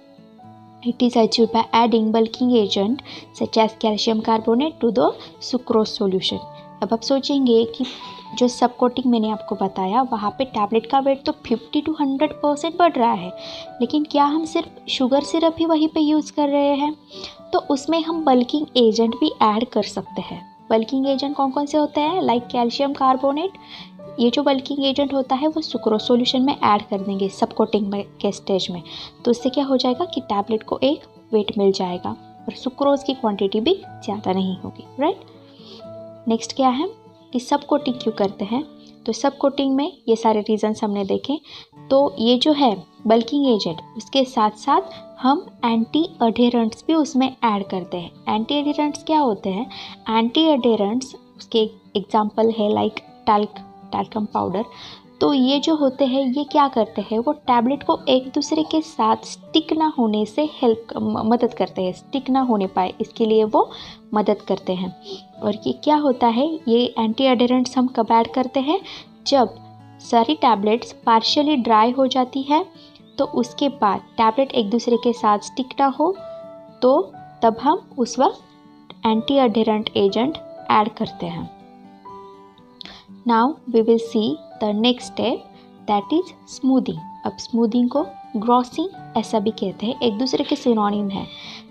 It is achieved by adding bulking agent such as calcium carbonate to the sucrose solution। अब आप सोचेंगे कि जो सब कोटिंग मैंने आपको बताया वहाँ पे टैबलेट का वेट तो 50 to 100% बढ़ रहा है, लेकिन क्या हम सिर्फ शुगर सिरप ही वहीं पे यूज़ कर रहे हैं? तो उसमें हम बल्किंग एजेंट भी ऐड कर सकते हैं। बल्किंग एजेंट कौन कौन से होते हैं, लाइक कैल्शियम कार्बोनेट। ये जो बल्किंग एजेंट होता है वो सुक्रोज सॉल्यूशन में ऐड कर देंगे सब कोटिंग के स्टेज में, तो इससे क्या हो जाएगा कि टैबलेट को एक वेट मिल जाएगा और सुक्रोज की क्वांटिटी भी ज़्यादा नहीं होगी, राइट। नेक्स्ट क्या है कि सब कोटिंग क्यों करते हैं, तो सब कोटिंग में ये सारे रीजंस हमने देखे। तो ये जो है बल्किंग एजेंट, उसके साथ साथ हम एंटी अडेरेंट्स भी उसमें ऐड करते हैं। एंटी अडेरेंट्स क्या होते हैं, एंटी अडेरेंट्स उसके एग्जाम्पल है लाइक टैल्कम पाउडर। तो ये जो होते हैं ये क्या करते हैं, वो टैबलेट को एक दूसरे के साथ स्टिक ना होने से मदद करते हैं, स्टिक ना होने पाए इसके लिए वो मदद करते हैं। और ये क्या होता है, ये एंटी अडेरेंट्स हम कब ऐड करते हैं, जब सारी टैबलेट्स पार्शियली ड्राई हो जाती है, तो उसके बाद टैबलेट एक दूसरे के साथ स्टिक ना हो, तो तब हम उस वक्त एंटी अडेरेंट एजेंट ऐड करते हैं। Now we will see the next step, that is smoothing। अब स्मूथिंग को ग्रॉसिंग ऐसा भी कहते हैं, एक दूसरे के सिनोनिम है।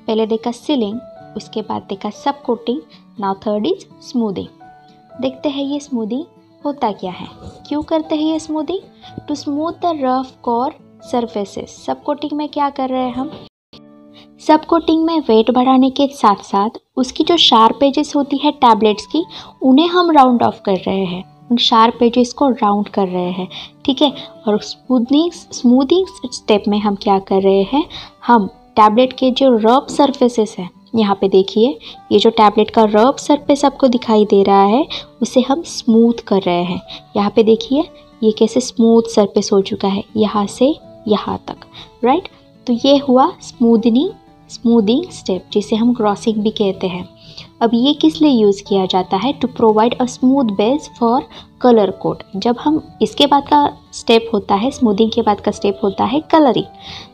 पहले देखा सीलिंग, उसके बाद देखा सब coating, now third is smoothing. देखते हैं ये स्मूदिंग होता क्या है, क्यों करते हैं ये smoothing? To smooth the rough core surfaces. Sub coating में क्या कर रहे हैं हम? सब कोटिंग में वेट बढ़ाने के साथ साथ उसकी जो शार्प एजेस होती है टैबलेट्स की, उन्हें हम राउंड ऑफ कर रहे हैं, उन शार्प एजेस को राउंड कर रहे हैं, ठीक है। और स्मूदिंग स्टेप में हम क्या कर रहे हैं, हम टैबलेट के जो रफ सरफेसेस हैं, यहाँ पे देखिए ये जो टैबलेट का रफ सरफेस आपको दिखाई दे रहा है, उसे हम स्मूथ कर रहे हैं। यहाँ पे देखिए ये कैसे स्मूथ सरफेस हो चुका है यहाँ से यहाँ तक, राइट। तो ये हुआ स्मूदिंग स्टेप, जिसे हम ग्रॉसिंग भी कहते हैं। अब ये किस लिए यूज़ किया जाता है? To provide a smooth base for colour code. जब हम इसके बाद का स्टेप होता है, स्मूदिंग के बाद का स्टेप होता है कलरिंग।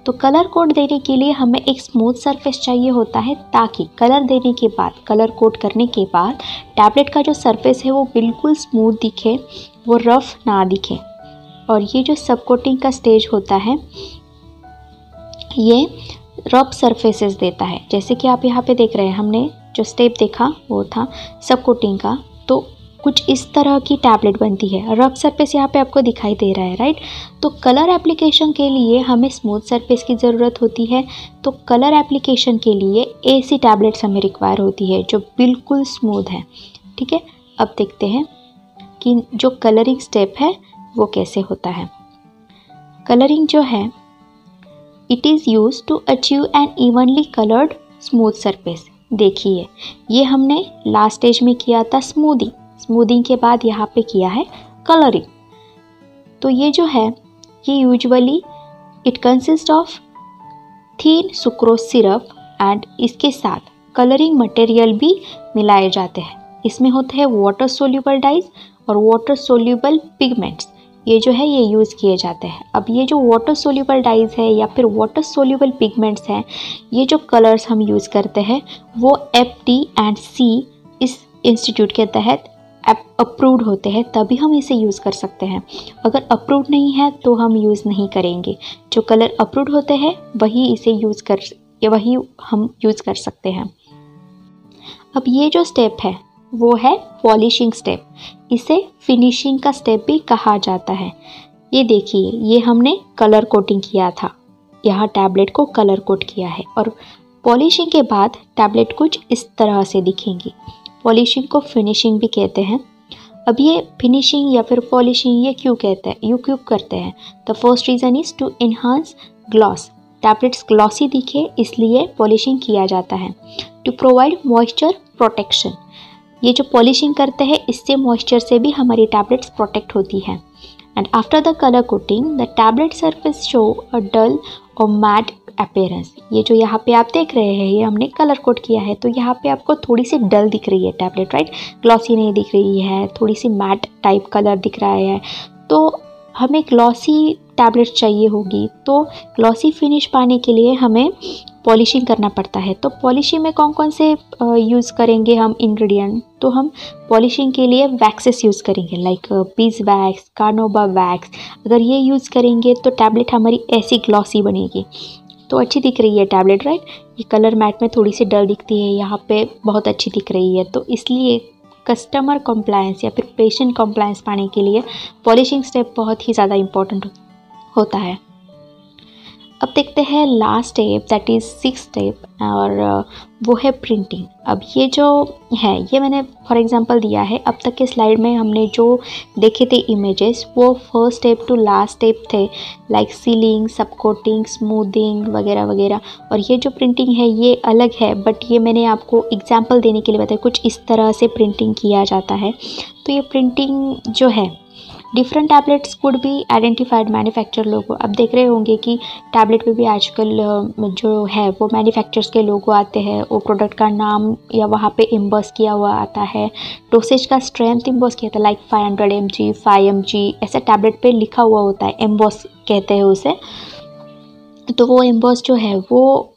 तो कलर कोड देने के लिए हमें एक स्मूथ सरफेस चाहिए होता है, ताकि कलर देने के बाद, कलर कोड करने के बाद टैबलेट का जो सरफेस है वो बिल्कुल स्मूथ दिखे, वो रफ ना दिखे। और ये जो सब कोटिंग का स्टेज होता है, ये रफ सरफेसेस देता है। जैसे कि आप यहाँ पे देख रहे हैं, हमने जो स्टेप देखा वो था सब कोटिंग का। तो कुछ इस तरह की टैबलेट बनती है, रफ सरफेस यहाँ पे आपको दिखाई दे रहा है, राइट। तो कलर एप्लीकेशन के लिए हमें स्मूथ सरफेस की ज़रूरत होती है। तो कलर एप्लीकेशन के लिए ऐसी टैबलेट्स हमें रिक्वायर होती है जो बिल्कुल स्मूथ है, ठीक है। अब देखते हैं कि जो कलरिंग स्टेप है वो कैसे होता है। कलरिंग जो है, it is use to achieve an evenly coloured smooth surface. देखिए ये हमने लास्ट स्टेज में किया था स्मूदिंग के बाद यहाँ पे किया है कलरिंग। तो ये जो है, ये usually it consist of thin sucrose syrup and इसके साथ कलरिंग मटेरियल भी मिलाए जाते हैं। इसमें होते हैं वाटर सोल्यूबल डाइज और वाटर सोल्यूबल पिगमेंट्स, ये जो है ये यूज़ किए जाते हैं। अब ये जो वाटर सोल्यूबल डाइज है या फिर वाटर सोल्यूबल पिगमेंट्स हैं, ये जो कलर्स हम यूज़ करते हैं वो FD&C इस इंस्टीट्यूट के तहत अप्रूव्ड होते हैं, तभी हम इसे यूज़ कर सकते हैं। अगर अप्रूव्ड नहीं है तो हम यूज़ नहीं करेंगे। जो कलर अप्रूव्ड होते हैं वही हम यूज़ कर सकते हैं। अब ये जो स्टेप है वो है पॉलिशिंग स्टेप, इसे फिनिशिंग का स्टेप भी कहा जाता है। ये देखिए, ये हमने कलर कोटिंग किया था, यहाँ टैबलेट को कलर कोट किया है, और पॉलिशिंग के बाद टैबलेट कुछ इस तरह से दिखेंगी। पॉलिशिंग को फिनिशिंग भी कहते हैं। अब ये फिनिशिंग या फिर पॉलिशिंग ये क्यों करते हैं? The first reason is to enhance gloss. Tablets glossy दिखे इसलिए पॉलिशिंग किया जाता है। टू प्रोवाइड मॉइस्चर प्रोटेक्शन, ये जो पॉलिशिंग करते हैं इससे मॉइस्चर से भी हमारी टैबलेट्स प्रोटेक्ट होती हैं। And after the colour coating the tablet surface show a dull और मैट अपीयरेंस। ये जो यहाँ पे आप देख रहे हैं, ये हमने कलर कोट किया है, तो यहाँ पे आपको थोड़ी सी डल दिख रही है टैबलेट, राइट। ग्लॉसी नहीं दिख रही है, थोड़ी सी मैट टाइप कलर दिख रहा है। तो हमें ग्लॉसी टैबलेट चाहिए होगी, तो ग्लॉसी फिनिश पाने के लिए हमें पॉलिशिंग करना पड़ता है। तो पॉलिशिंग में कौन कौन से यूज़ करेंगे हम इंग्रेडिएंट? तो हम पॉलिशिंग के लिए वैक्सेस यूज़ करेंगे, like bees wax, carnauba wax. अगर ये यूज़ करेंगे तो टैबलेट हमारी ऐसी ग्लॉसी बनेगी। तो अच्छी दिख रही है टैबलेट, राइट। ये कलर मैट में थोड़ी सी डल दिखती है, यहाँ पे बहुत अच्छी दिख रही है। तो इसलिए कस्टमर कंप्लायंस या फिर पेशेंट कंप्लायंस पाने के लिए पॉलिशिंग स्टेप बहुत ही ज़्यादा इम्पोर्टेंट होता है। अब देखते हैं last step, that is 6th step, और वो है प्रिंटिंग। अब ये जो है, ये मैंने फॉर एग्जांपल दिया है। अब तक के स्लाइड में हमने जो देखे थे इमेजेस, वो first step to last step थे, like sealing, sub coating, smoothing वगैरह वगैरह। और ये जो प्रिंटिंग है ये अलग है, बट ये मैंने आपको एग्जाम्पल देने के लिए बताया, कुछ इस तरह से प्रिंटिंग किया जाता है। तो ये प्रिंटिंग जो है, different tablets could be identified manufacture logo. अब देख रहे होंगे कि टैबलेट पे भी आजकल जो है वो मैन्युफैक्चरर्स के लोगो आते हैं, वो प्रोडक्ट का नाम या वहाँ पे एम्बॉस किया हुआ आता है, डोसेज का स्ट्रेंथ एम्बॉस किया था, लाइक 500 mg, 5 mg ऐसा टैबलेट पे लिखा हुआ होता है, एम्बॉस कहते हैं उसे। तो वो एम्बॉस जो है वो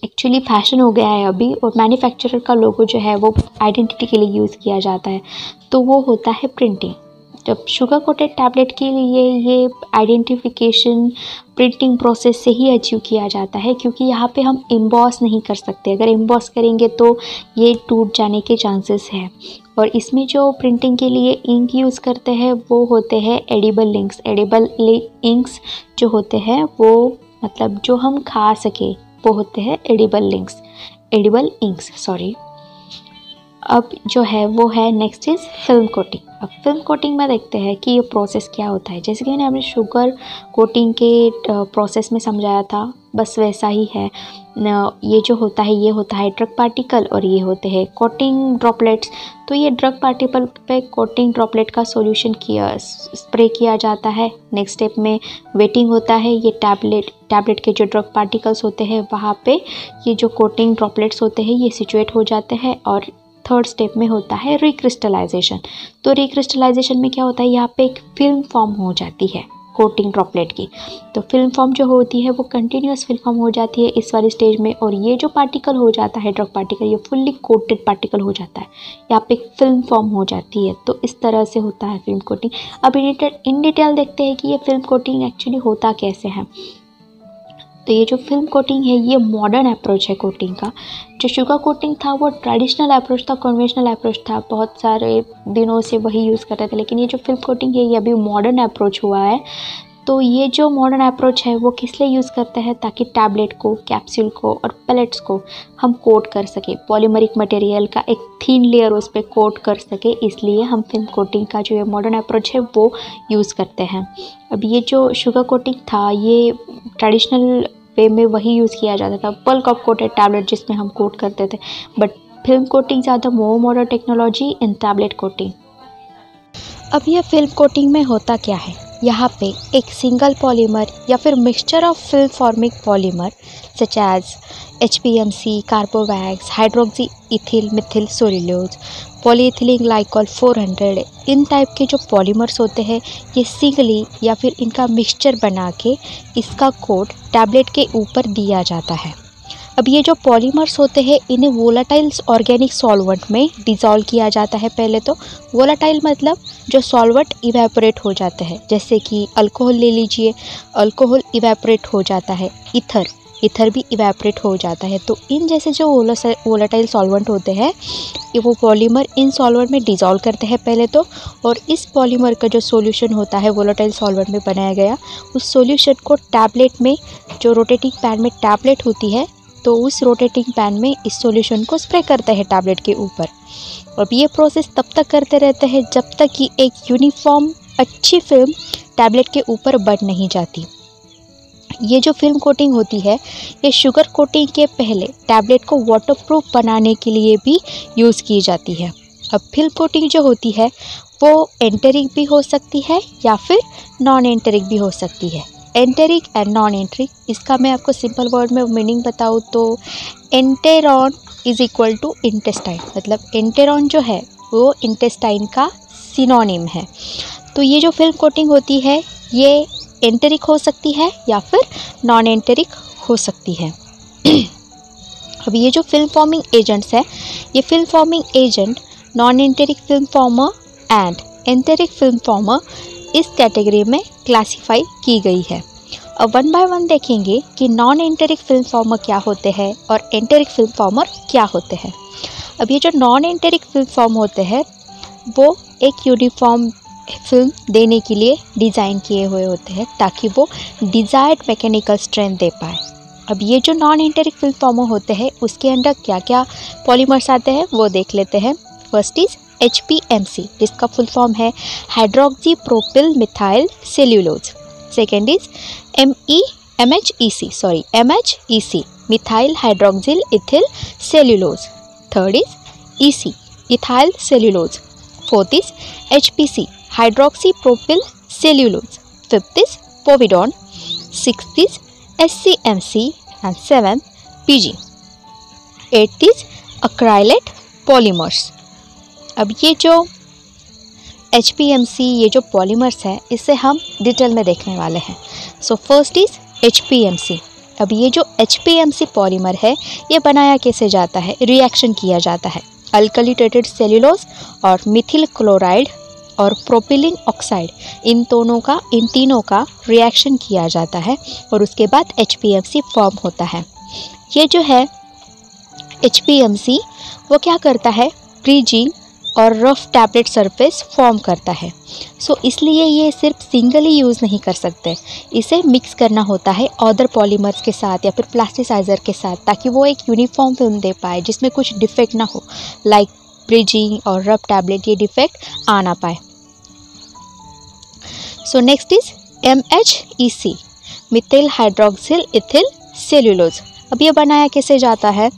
एक्चुअली फैशन हो गया है अभी, और मैन्युफैक्चरर का लोगो जो है वो आइडेंटिटी के लिए यूज़ किया जाता है। तो वो होता है प्रिंटिंग। जब शुगर कोटेड टैबलेट के लिए ये आइडेंटिफिकेशन प्रिंटिंग प्रोसेस से ही अचीव किया जाता है, क्योंकि यहाँ पे हम एम्बॉस नहीं कर सकते। अगर एम्बॉस करेंगे तो ये टूट जाने के चांसेस है। और इसमें जो प्रिंटिंग के लिए इंक यूज़ करते हैं वो होते हैं एडिबल इंक्स। एडिबल इंक्स जो होते हैं वो मतलब जो हम खा सके वो होते हैं एडिबल इंक्स सॉरी। अब जो है वो है नेक्स्ट इज़ फिल्म कोटिंग। अब फिल्म कोटिंग में देखते हैं कि ये प्रोसेस क्या होता है। जैसे कि मैंने अपने शुगर कोटिंग के प्रोसेस में समझाया था, बस वैसा ही है। ये जो होता है ये होता है ड्रग पार्टिकल और ये होते हैं कोटिंग ड्रॉपलेट्स। तो ये ड्रग पार्टिकल पे कोटिंग ड्रॉपलेट का सॉल्यूशन स्प्रे किया जाता है। नेक्स्ट स्टेप में वेटिंग होता है। ये टैबलेट के जो ड्रग पार्टिकल्स होते हैं वहाँ पे ये जो कोटिंग ड्रॉपलेट्स होते हैं ये सिचुएट हो जाते हैं। और थर्ड स्टेप में होता है रिक्रिस्टलाइजेशन। तो रिक्रिस्टलाइजेशन में क्या होता है, यहाँ पे एक फिल्म फॉर्म हो जाती है कोटिंग ड्रॉपलेट की। तो फिल्म फॉर्म जो होती है वो कंटिन्यूस फिल्म फॉर्म हो जाती है इस वाली स्टेज में। और ये जो पार्टिकल हो जाता है ड्रग पार्टिकल, ये फुल्ली कोटेड पार्टिकल हो जाता है, यहाँ पे एक फिल्म फॉर्म हो जाती है। तो इस तरह से होता है फिल्म कोटिंग। अब इन डिटेल देखते हैं कि ये फिल्म कोटिंग एक्चुअली होता कैसे है। तो ये जो फिल्म कोटिंग है ये मॉडर्न अप्रोच है कोटिंग का। जो शुगर कोटिंग था वो ट्रेडिशनल अप्रोच था, कन्वेंशनल अप्रोच था, बहुत सारे दिनों से वही यूज़ कर रहे थे। लेकिन ये जो फिल्म कोटिंग है ये अभी मॉडर्न अप्रोच हुआ है। तो ये जो मॉडर्न अप्रोच है वो किस लिए यूज़ करते हैं, ताकि टैबलेट को, कैप्सूल को और पेलेट्स को हम कोट कर सके, पॉलीमरिक मटेरियल का एक थिन लेयर उस पर कोट कर सके। इसलिए हम फिल्म कोटिंग का जो ये मॉडर्न अप्रोच है वो यूज़ करते हैं। अब ये जो शुगर कोटिंग था ये ट्रेडिशनल वे में वही यूज़ किया जाता था, बल्क ऑफ कोटेड टैबलेट जिसमें हम कोट करते थे। बट फिल्म कोटिंग ज़्यादा मोर modern technology in tablet coating. अब ये फिल्म कोटिंग में होता क्या है, यहाँ पे एक सिंगल पॉलीमर या फिर mixture of film forming polymer such as HPMC, carbowax, hydroxy ethyl methyl cellulose, polyethylene glycol 400, इन टाइप के जो पॉलीमर्स होते हैं ये सिंगली या फिर इनका मिक्सचर बना के इसका कोट टैबलेट के ऊपर दिया जाता है। अब ये जो पॉलीमर्स होते हैं इन्हें वोलाटाइल ऑर्गेनिक सॉल्वेंट में डिज़ोल्व किया जाता है। पहले तो वोलाटाइल मतलब जो सॉल्वेंट इवेपोरेट हो जाते हैं, जैसे कि अल्कोहल ले लीजिए, अल्कोहल इवेपोरेट हो जाता है, ईथर भी इवेपोरेट हो जाता है। तो इन जैसे जो वोलाटाइल सॉल्वेंट होते हैं ये वो पॉलीमर इन सॉल्वेंट में डिज़ोल्व करते हैं पहले तो। और इस पॉलीमर का जो सॉल्यूशन होता है वोलाटाइल सॉल्वेंट में बनाया गया, उस सॉल्यूशन को टैबलेट में, जो रोटेटिंग पैन में टैबलेट होती है, तो उस रोटेटिंग पैन में इस सॉल्यूशन को स्प्रे करते हैं टैबलेट के ऊपर। अब ये प्रोसेस तब तक करते रहते हैं जब तक कि एक यूनिफॉर्म अच्छी फिल्म टैबलेट के ऊपर बन नहीं जाती। ये जो फिल्म कोटिंग होती है ये शुगर कोटिंग के पहले टैबलेट को वाटरप्रूफ बनाने के लिए भी यूज़ की जाती है। अब फिल्म कोटिंग जो होती है वो एंटेरिक भी हो सकती है या फिर नॉन एंटेरिक भी हो सकती है। एंटेरिक एंड नॉन एंटेरिक, इसका मैं आपको सिंपल वर्ड में मीनिंग बताऊँ तो एंटेरॉन इज इक्वल टू इंटेस्टाइन, मतलब एंटेरॉन जो है वो इंटेस्टाइन का सिनोनिम है। तो ये जो फिल्म कोटिंग होती है ये एंटेरिक हो सकती है या फिर नॉन एंटेरिक हो सकती है। अब ये जो फिल्म फॉर्मिंग एजेंट्स है, ये film forming agent non enteric film farmer and enteric film farmer इस कैटेगरी में क्लासिफाई की गई है। अब वन बाय वन देखेंगे कि नॉन एंटेरिक फिल्म फॉर्मर क्या होते हैं और एंटेरिक फिल्म फॉर्मर क्या होते हैं। अब ये जो नॉन एंटेरिक फिल्म फॉर्म होते हैं वो एक यूनिफॉर्म फिल्म देने के लिए डिज़ाइन किए हुए होते हैं ताकि वो डिज़ायर्ड मैकेनिकल स्ट्रेंथ दे पाए। अब ये जो नॉन एंटेरिक फिल्म फॉर्मर होते हैं उसके अंदर क्या क्या पॉलीमर्स आते हैं वो देख लेते हैं। फर्स्ट इज़ HPMC, जिसका फुल फॉर्म है hydroxy propyl methyl cellulose. Second is MHEC, methyl hydroxyl ethyl cellulose. Third is EC, ethyl cellulose. Fourth is HPC, hydroxy propyl cellulose. Fifth is povidone. Sixth is SCMC and seventh PG। Eighth is acrylate polymers. अब ये जो HPMC, ये जो polymers है इसे हम detail में देखने वाले हैं। So first is HPMC। अब ये जो HPMC पॉलीमर है ये बनाया कैसे जाता है, रिएक्शन किया जाता है अल्कली ट्रीटेड सेल्यूलोज और मिथिल क्लोराइड और प्रोपिलीन ऑक्साइड, इन तीनों का रिएक्शन किया जाता है और उसके बाद HPMC फॉर्म होता है। ये जो है HPMC वो क्या करता है, ब्रिजिंग और रफ टैबलेट सरफेस फॉर्म करता है। इसलिए ये सिर्फ सिंगली यूज़ नहीं कर सकते, इसे मिक्स करना होता है अदर पॉलीमर्स के साथ या फिर प्लास्टिसाइज़र के साथ, ताकि वो एक यूनिफॉर्म फिल्म दे पाए जिसमें कुछ डिफेक्ट ना हो, लाइक ब्रिजिंग और रफ टैबलेट, ये डिफेक्ट आ ना पाए। Next is MHEC, methyl hydroxyl ethyl cellulose. अब ये बनाया कैसे जाता है,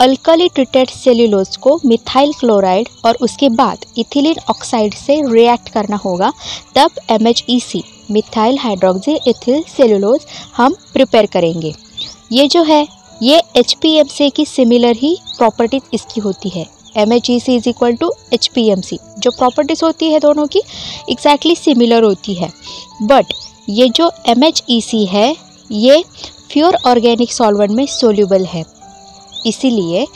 अल्कली ट्रीटेड सेल्यूलोज को मिथाइल क्लोराइड और उसके बाद इथिलीन ऑक्साइड से रिएक्ट करना होगा, तब MHEC, methyl hydroxyl ethyl cellulose हम प्रिपेयर करेंगे। ये जो है ये HPMC की सिमिलर ही प्रॉपर्टीज इसकी होती है। MHEC is equal to HPMC, जो प्रॉपर्टीज़ होती है दोनों की एग्जैक्टली सिमिलर होती है। बट ये जो MHEC है ये प्योर ऑर्गेनिक सॉल्वेंट में सोल्यूबल है, इसीलिए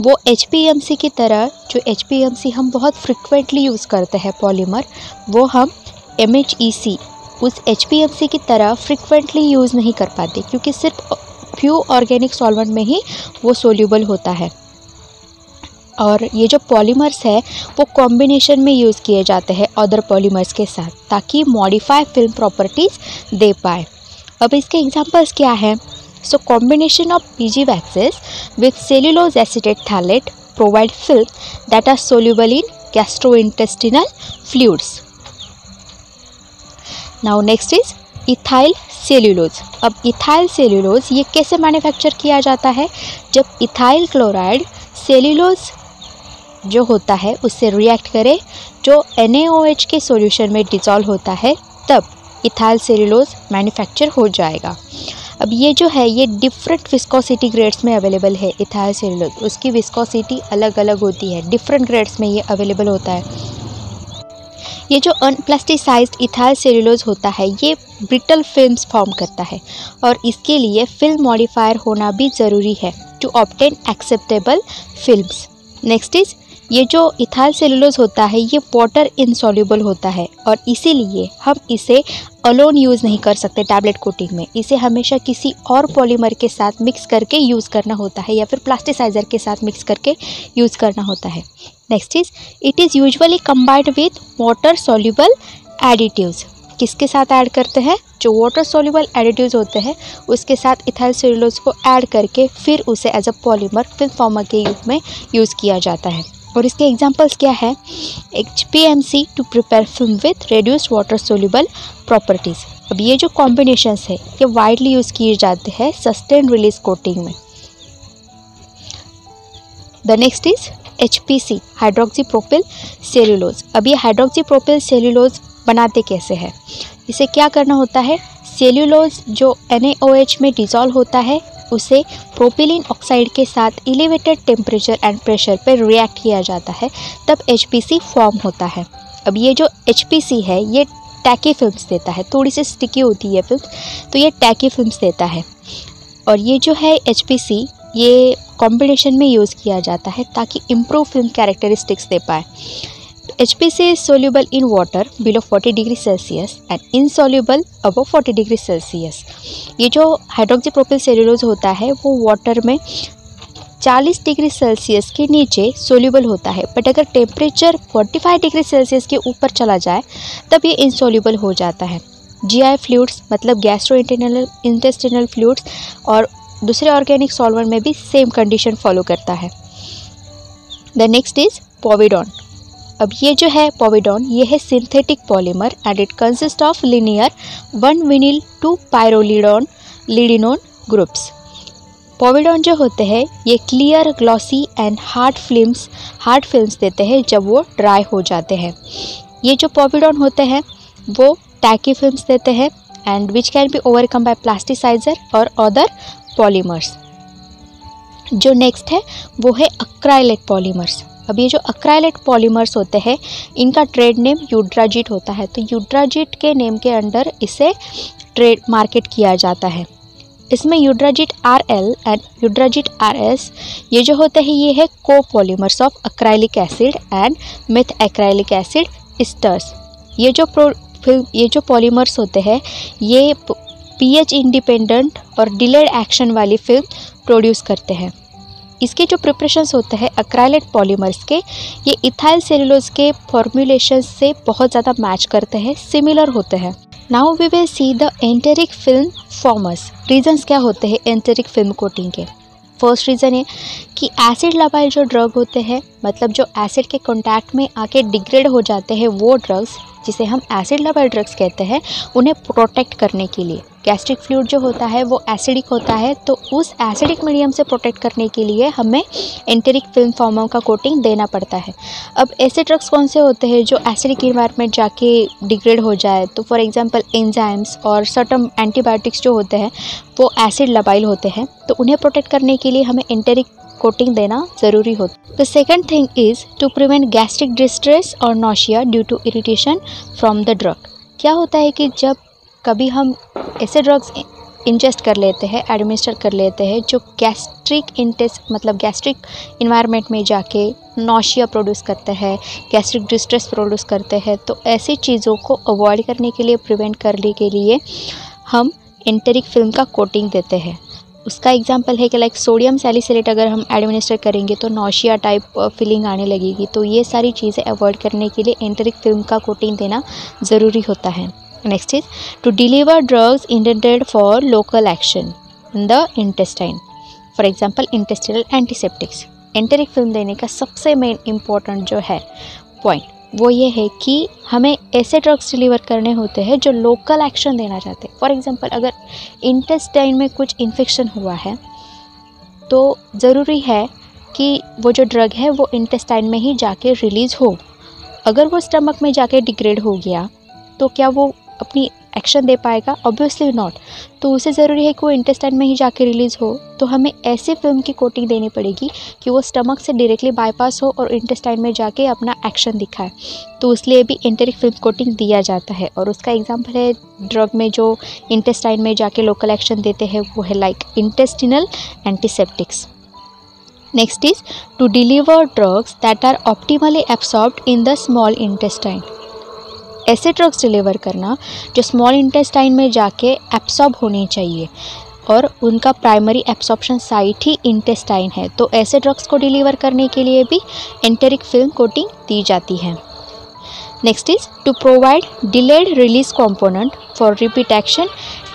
वो HPMC की तरह, जो HPMC हम बहुत फ्रिक्वेंटली यूज़ करते हैं पॉलीमर, वो हम MHEC उस HPMC की तरह फ्रिक्वेंटली यूज़ नहीं कर पाते, क्योंकि सिर्फ प्योर ऑर्गेनिक सॉल्वेंट में ही वो सोल्यूबल होता है। और ये जो पॉलीमर्स है वो कॉम्बिनेशन में यूज़ किए जाते हैं अदर पॉलीमर्स के साथ, ताकि मॉडिफाई फिल्म प्रॉपर्टीज़ दे पाए। अब इसके एग्जांपल्स क्या है, combination of PG waxes with cellulose acetate phthalate provide film that are soluble in gastrointestinal fluids. Now next is ethyl cellulose. अब ethyl cellulose ये कैसे मैन्युफैक्चर किया जाता है, जब इथाइल क्लोराइड सेल्यूलोज जो होता है उससे रिएक्ट करे, जो NaOH के सॉल्यूशन में डिसॉल्व होता है, तब इथाइल सेल्यूलोज मैन्युफैक्चर हो जाएगा। अब ये जो है ये डिफरेंट विस्कोसिटी ग्रेड्स में अवेलेबल है। इथाइल सेल्यूलोज, उसकी विस्कोसिटी अलग अलग होती है, डिफरेंट ग्रेड्स में ये अवेलेबल होता है। ये जो अनप्लास्टिसाइज्ड इथाइल सेल्यूलोज होता है ये ब्रिटल फिल्म्स फॉर्म करता है, और इसके लिए फिल्म मॉडिफायर होना भी ज़रूरी है to obtain acceptable films. Next is, ये जो इथाइल सेल्यूलोज होता है ये वाटर इनसॉल्युबल होता है, और इसीलिए हम इसे अलोन यूज़ नहीं कर सकते टैबलेट कोटिंग में। इसे हमेशा किसी और पॉलीमर के साथ मिक्स करके यूज़ करना होता है, या फिर प्लास्टिसाइज़र के साथ मिक्स करके यूज़ करना होता है। Next is, it is usually combined with water soluble additives. किसके साथ ऐड करते हैं, जो वाटर सॉल्युबल एडिटिव्स होते हैं उसके साथ इथाइल सेल्यूलोज को ऐड करके फिर उसे as a polymer film former के रूप में यूज़ किया जाता है। और इसके एग्जांपल्स क्या है, HPMC to prepare film with reduced water soluble properties. अब ये जो कॉम्बिनेशंस है ये वाइडली यूज़ किए जाते हैं सस्टेन रिलीज कोटिंग में। The next is HPC, hydroxy propyl cellulose. अब ये हाइड्रोक्सी प्रोपिल सेल्यूलोज बनाते कैसे हैं, इसे क्या करना होता है, सेल्यूलोज जो NaOH में डिसॉल्व होता है उसे प्रोपिलीन ऑक्साइड के साथ एलिवेटेड टेम्परेचर एंड प्रेशर पर रिएक्ट किया जाता है, तब HPC फॉर्म होता है। अब ये जो HPC है ये टैकी फिल्म्स देता है, थोड़ी सी स्टिकी होती है फिल्म, तो ये टैकी फिल्म्स देता है। और ये जो है HPC ये कॉम्बिनेशन में यूज़ किया जाता है ताकि इम्प्रूव फिल्म कैरेक्टरिस्टिक्स दे पाए। HPC is soluble in water below 40 degree Celsius and insoluble above 40 degree Celsius. ये जो हाइड्रोक्सीप्रोपिल सेल्यूलोज होता है वो वाटर में 40 डिग्री सेल्सियस के नीचे सोल्यूबल होता है, बट अगर टेम्परेचर 45 डिग्री सेल्सियस के ऊपर चला जाए तब ये इनसोल्यूबल हो जाता है। GI फ्लूइड्स मतलब गैस्ट्रो इंटेस्टिनल फ्लूइड्स और दूसरे ऑर्गेनिक सॉल्वेंट में भी सेम कंडीशन फॉलो करता है। The next is povidone. अब ये जो है पोविडोन ये है synthetic polymer and it consist of linear 1 vinyl 2 pyrrolidone groups. Povidone जो होते हैं ये clear glossy and hard films देते हैं जब वो ड्राई हो जाते हैं। ये जो पोविडोन होते हैं वो टैकी फिल्म्स देते हैं and which can be overcome by plasticizer और अदर पॉलीमर्स। जो नेक्स्ट है वो है अक्राइलेट पॉलीमर्स। अब ये जो अक्राइलेट पॉलीमर्स होते हैं इनका ट्रेड नेम यूड्राजिट होता है, तो यूड्राजिट के नेम के अंडर इसे ट्रेड मार्केट किया जाता है। इसमें Eudragit RL and Eudragit RS ये जो होते हैं ये है copolymers of acrylic acid and methacrylic acid esters. ये जो पॉलीमर्स होते हैं ये pH इंडिपेंडेंट और डिलेड एक्शन वाली फिल्म प्रोड्यूस करते हैं। इसके जो प्रिपरेशंस होते हैं एक्राइलेट पॉलीमर्स के, ये इथाइल सेलुलोज के फॉर्मूलेशन से बहुत ज़्यादा मैच करते हैं, सिमिलर होते हैं। Now we will see the enteric film formers. Reasons क्या होते हैं एंटेरिक फिल्म कोटिंग के? फर्स्ट रीज़न है कि एसिड लबाइल जो ड्रग होते हैं, मतलब जो एसिड के कांटेक्ट में आके डिग्रेड हो जाते हैं वो ड्रग्स, जिसे हम एसिड लबाइल ड्रग्स कहते हैं, उन्हें प्रोटेक्ट करने के लिए गैस्ट्रिक फ्लूइड जो होता है वो एसिडिक होता है, तो उस एसिडिक मीडियम से प्रोटेक्ट करने के लिए हमें एंटेरिक फिल्म फॉर्मर का कोटिंग देना पड़ता है। अब ऐसे ड्रग्स कौन से होते हैं जो एसिडिक इन्वायरमेंट जाके डिग्रेड हो जाए? तो फॉर एग्जांपल एंजाइम्स और सर्टेन एंटीबायोटिक्स जो होते हैं वो एसिड लबाइल होते हैं, तो उन्हें प्रोटेक्ट करने के लिए हमें एंटेरिक कोटिंग देना ज़रूरी होता है। The second thing is to prevent gastric distress और nausea due to irritation from the drug. क्या होता है कि जब कभी हम ऐसे ड्रग्स इंजेस्ट कर लेते हैं, एडमिनिस्टर कर लेते हैं जो गैस्ट्रिक इन्वायरमेंट में जाके नॉशिया प्रोड्यूस करते हैं, गैस्ट्रिक डिस्ट्रेस प्रोड्यूस करते हैं, तो ऐसी चीज़ों को अवॉइड करने के लिए, प्रिवेंट करने के लिए हम एंटेरिक फिल्म का कोटिंग देते हैं। उसका एग्जांपल है कि लाइक सोडियम सैलिसिलेट अगर हम एडमिनिस्टर करेंगे तो नॉशिया टाइप फीलिंग आने लगेगी, तो ये सारी चीज़ें अवॉइड करने के लिए एंटेरिक फिल्म का कोटिंग देना ज़रूरी होता है। Next is to deliver drugs intended for local action in the intestine, for example intestinal antiseptics. Enteric film देने का सबसे मेन इम्पॉर्टेंट जो है पॉइंट वो ये है कि हमें ऐसे ड्रग्स डिलीवर करने होते हैं जो लोकल एक्शन देना चाहते हैं। फॉर एग्जांपल अगर इंटेस्टाइन में कुछ इन्फेक्शन हुआ है तो ज़रूरी है कि वो जो ड्रग है वो इंटेस्टाइन में ही जाके रिलीज़ हो। अगर वो स्टमक में जाके डिग्रेड हो गया तो क्या वो अपनी एक्शन दे पाएगा? Obviously not. तो उसे ज़रूरी है कि वो इंटेस्टाइन में ही जाके रिलीज़ हो, तो हमें ऐसे फिल्म की कोटिंग देनी पड़ेगी कि वो स्टमक से डायरेक्टली बाईपास हो और इंटेस्टाइन में जाके अपना एक्शन दिखाए, तो इसलिए भी एंटेरिक फिल्म कोटिंग दिया जाता है। और उसका एग्जांपल है ड्रग में जो इंटेस्टाइन में जाके लोकल एक्शन देते हैं वो है like intestinal antiseptics. Next is to deliver drugs that are optimally absorbed in the small intestine. ऐसे ड्रग्स डिलीवर करना जो स्मॉल इंटेस्टाइन में जाके एब्सॉर्ब होनी चाहिए और उनका प्राइमरी एब्सॉर्प्शन साइट ही इंटेस्टाइन है, तो ऐसे ड्रग्स को डिलीवर करने के लिए भी एंटेरिक फिल्म कोटिंग दी जाती है। Next is to provide delayed release component for repeat action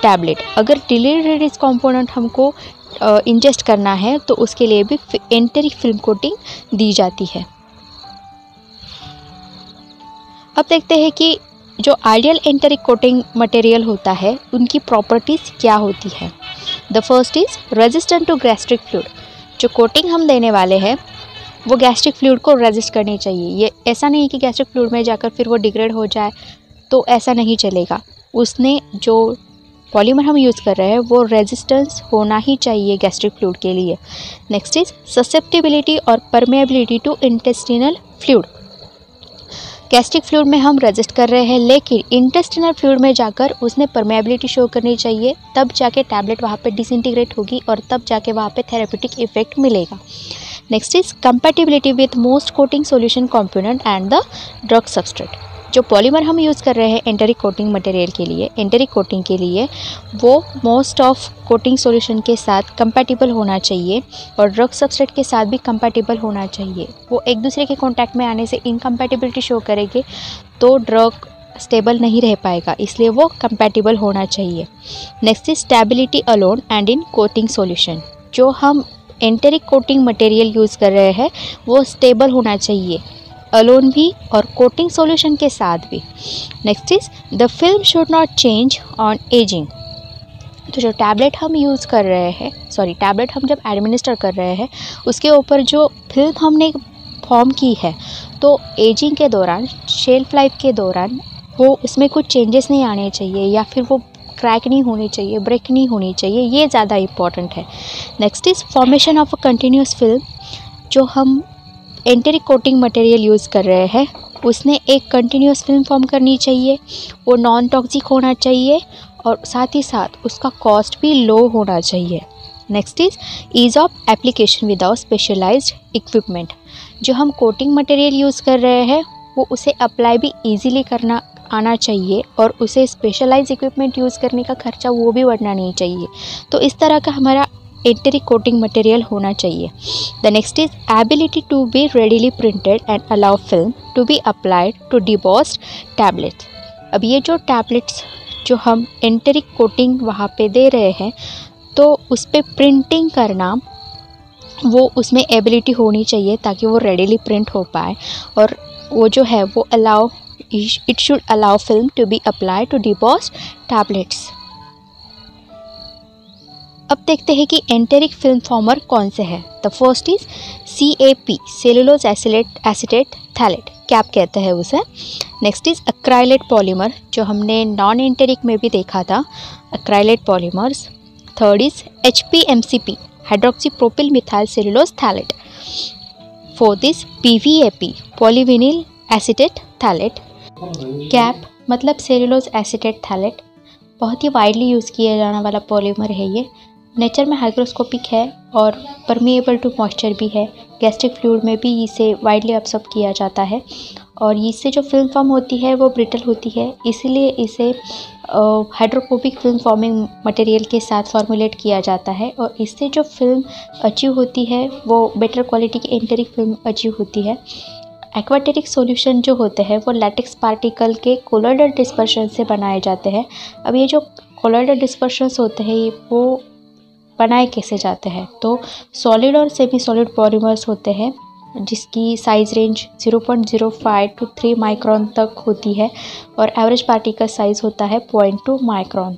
tablet. अगर डिलेड रिलीज कंपोनेंट हमको इंजेस्ट करना है तो उसके लिए भी एंटेरिक फिल्म कोटिंग दी जाती है। अब देखते हैं कि जो आइडियल एंटेरिक कोटिंग मटेरियल होता है उनकी प्रॉपर्टीज़ क्या होती है। The first is resistant to gastric fluid. जो कोटिंग हम देने वाले हैं वो गैस्ट्रिक फ्लूइड को रेजिस्ट करनी चाहिए। ये ऐसा नहीं कि गैस्ट्रिक फ्लूइड में जाकर फिर वो डिग्रेड हो जाए, तो ऐसा नहीं चलेगा। उसने जो पॉलीमर हम यूज़ कर रहे हैं वो रेजिस्टेंस होना ही चाहिए गैस्ट्रिक फ्लूइड के लिए। नेक्स्ट इज ससेप्टिबिलिटी और permeability to intestinal fluid. Gastric fluid में हम रेजिस्ट कर रहे हैं, लेकिन इंटेस्टिनल फ्लूइड में जाकर उसने परमेबिलिटी शो करनी चाहिए, तब जाके टैबलेट वहाँ पे डिसइंटीग्रेट होगी और तब जाके वहाँ पे थेरेप्यूटिक इफेक्ट मिलेगा। Next is compatibility with most coating solution component and the drug substrate. जो पॉलीमर हम यूज़ कर रहे हैं एंटेरिक कोटिंग मटेरियल के लिए, एंटेरिक कोटिंग के लिए, वो मोस्ट ऑफ कोटिंग सॉल्यूशन के साथ कंपैटिबल होना चाहिए और ड्रग सबस्ट्रेट के साथ भी कंपैटिबल होना चाहिए। वो एक दूसरे के कांटेक्ट में आने से इनकम्पैटिबिलिटी शो करेंगे तो ड्रग स्टेबल नहीं रह पाएगा, इसलिए वो कंपैटिबल होना चाहिए। Next is stability alone and in coating solution. जो हम एंटेरिक कोटिंग मटेरियल यूज़ कर रहे हैं वो स्टेबल होना चाहिए, अलोन भी और कोटिंग सॉल्यूशन के साथ भी। Next is the film should not change on ageing. तो जो टैबलेट हम यूज़ कर रहे हैं, टैबलेट हम जब एडमिनिस्टर कर रहे हैं उसके ऊपर जो फिल्म हमने फॉर्म की है, तो एजिंग के दौरान, शेल्फ लाइफ के दौरान वो उसमें कुछ चेंजेस नहीं आने चाहिए या फिर वो क्रैक नहीं होनी चाहिए, ब्रेक नहीं होनी चाहिए, ये ज़्यादा इम्पॉर्टेंट है। Next is formation of a continuous film. जो हम एंटेरिक कोटिंग मटेरियल यूज़ कर रहे हैं उसने एक कंटिन्यूस फिल्म फॉर्म करनी चाहिए, वो नॉन टॉक्सिक होना चाहिए और साथ ही साथ उसका कॉस्ट भी लो होना चाहिए। Next is ease of application without specialized equipment. जो हम कोटिंग मटेरियल यूज़ कर रहे हैं वो उसे अप्लाई भी ईजीली करना आना चाहिए और उसे स्पेशलाइज इक्विपमेंट यूज़ करने का खर्चा वो भी बढ़ना नहीं चाहिए। तो इस तरह का हमारा एंटेरिक कोटिंग मटेरियल होना चाहिए। The next is ability to be readily printed and allow film to be applied to debossed tablets. अब ये जो टैबलेट्स जो हम एंटेरिक कोटिंग वहाँ पे दे रहे हैं तो उस पर प्रिंटिंग करना वो उसमें एबिलिटी होनी चाहिए ताकि वो रेडीली प्रिंट हो पाए और वो जो है वो it should allow film to be applied to debossed tablets। अब देखते हैं कि एंटेरिक फिल्म फॉर्मर कौन से हैं। The first is CAP cellulose acetate phthalate, cap कहते हैं उसे। नेक्स्ट इज एक्राइलेट पॉलीमर जो हमने नॉन एंटेरिक में भी देखा था, acrylate polymers. Third is HPMCP hydroxy propyl methyl cellulose phthalate. Fourth is PVAP polyvinyl acetate phthalate. Cap मतलब सेलुलोज एसीटेट थैलेट, बहुत ही वाइडली यूज़ किया जाने वाला पॉलीमर है। ये नेचर में हाइग्रोस्कोपिक है और परमिएबल टू मॉइस्चर भी है। गैस्ट्रिक फ्लूइड में भी इसे वाइडली अब्सॉर्ब किया जाता है और इससे जो फिल्म फॉर्म होती है वो ब्रिटल होती है, इसीलिए इसे हाइड्रोफोबिक फिल्म फॉर्मिंग मटेरियल के साथ फॉर्मुलेट किया जाता है और इससे जो फिल्म अचीव होती है वो बेटर क्वालिटी की एंटेरिक फिल्म अचीव होती है। एक्वाटेरिक सॉल्यूशन जो होते हैं वो लैटेक्स पार्टिकल के कोलॉइडल डिस्पर्शन से बनाए जाते हैं। अब ये जो कोलॉइडल डिस्पर्शंस होते हैं वो बनाए कैसे जाते हैं, तो सॉलिड और सेमी सॉलिड पॉलीमर्स होते हैं जिसकी साइज़ रेंज 0.05 to 3 माइक्रॉन तक होती है और एवरेज पार्टिकल साइज़ होता है 0.2 micron.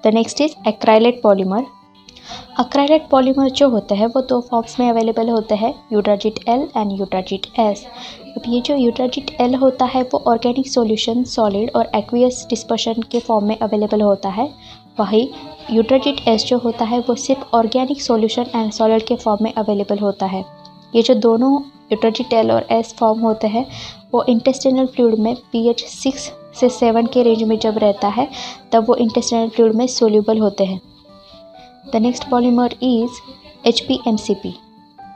The next is acrylate polymer. Acrylate polymer जो होते हैं वो दो फॉर्म्स में अवेलेबल होते हैं, यूट्राजिट L एंड यूट्राजिट S। अब ये जो यूट्राजिट L होता है वो ऑर्गेनिक सॉल्यूशन, सॉलिड और एक्वियस डिस्पर्शन के फॉर्म में अवेलेबल होता है, वही यूट्राजिट S जो होता है वो सिर्फ ऑर्गेनिक सॉल्यूशन एंड सॉलिड के फॉर्म में अवेलेबल होता है। ये जो दोनों यूट्राजिट L और S फॉर्म होते हैं वो इंटेस्टिनल फ्लूइड में pH 6 से 7 के रेंज में जब रहता है तब वो इंटेस्टिनल फ्लूइड में सोल्यूबल होते हैं। The next polymer is HPMCP।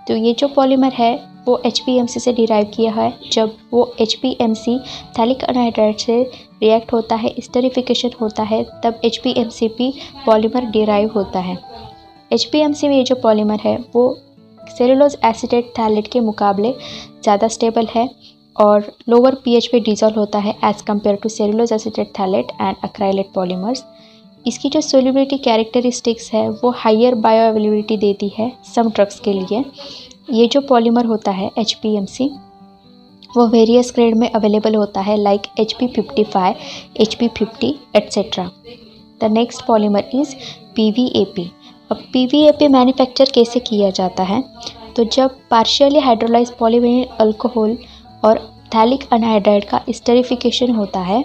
तो ये जो पॉलीमर है वो HPMC से डिराइव किया है। जब वो HPMC थैलिक अनहाइड्राइड से रिएक्ट होता है, स्टेरिफिकेशन होता है, तब HPMCP पॉलीमर डिराइव होता है। HPMC में ये जो पॉलीमर है वो सेलुलोज एसीटेट थैलेट के मुकाबले ज़्यादा स्टेबल है और लोअर pH पे डिजॉल्व होता है as compare to cellulose acetate phthalate and acrylate polymers. इसकी जो सोल्युबिलिटी कैरेक्टरिस्टिक्स है वो हायर बायो अवेलेबिलिटी देती है सम ड्रग्स के लिए। ये जो पॉलीमर होता है HPMC वो वेरियस ग्रेड में अवेलेबल होता है like HP55, HP50 etcetera. The next polymer is PVAP। अब PVAP मैन्युफैक्चर कैसे किया जाता है, तो जब पार्शियली हाइड्रोलाइज पॉलीविनिल अल्कोहल और थैलिक अनहाइड्राइड का स्टेरिफिकेशन होता है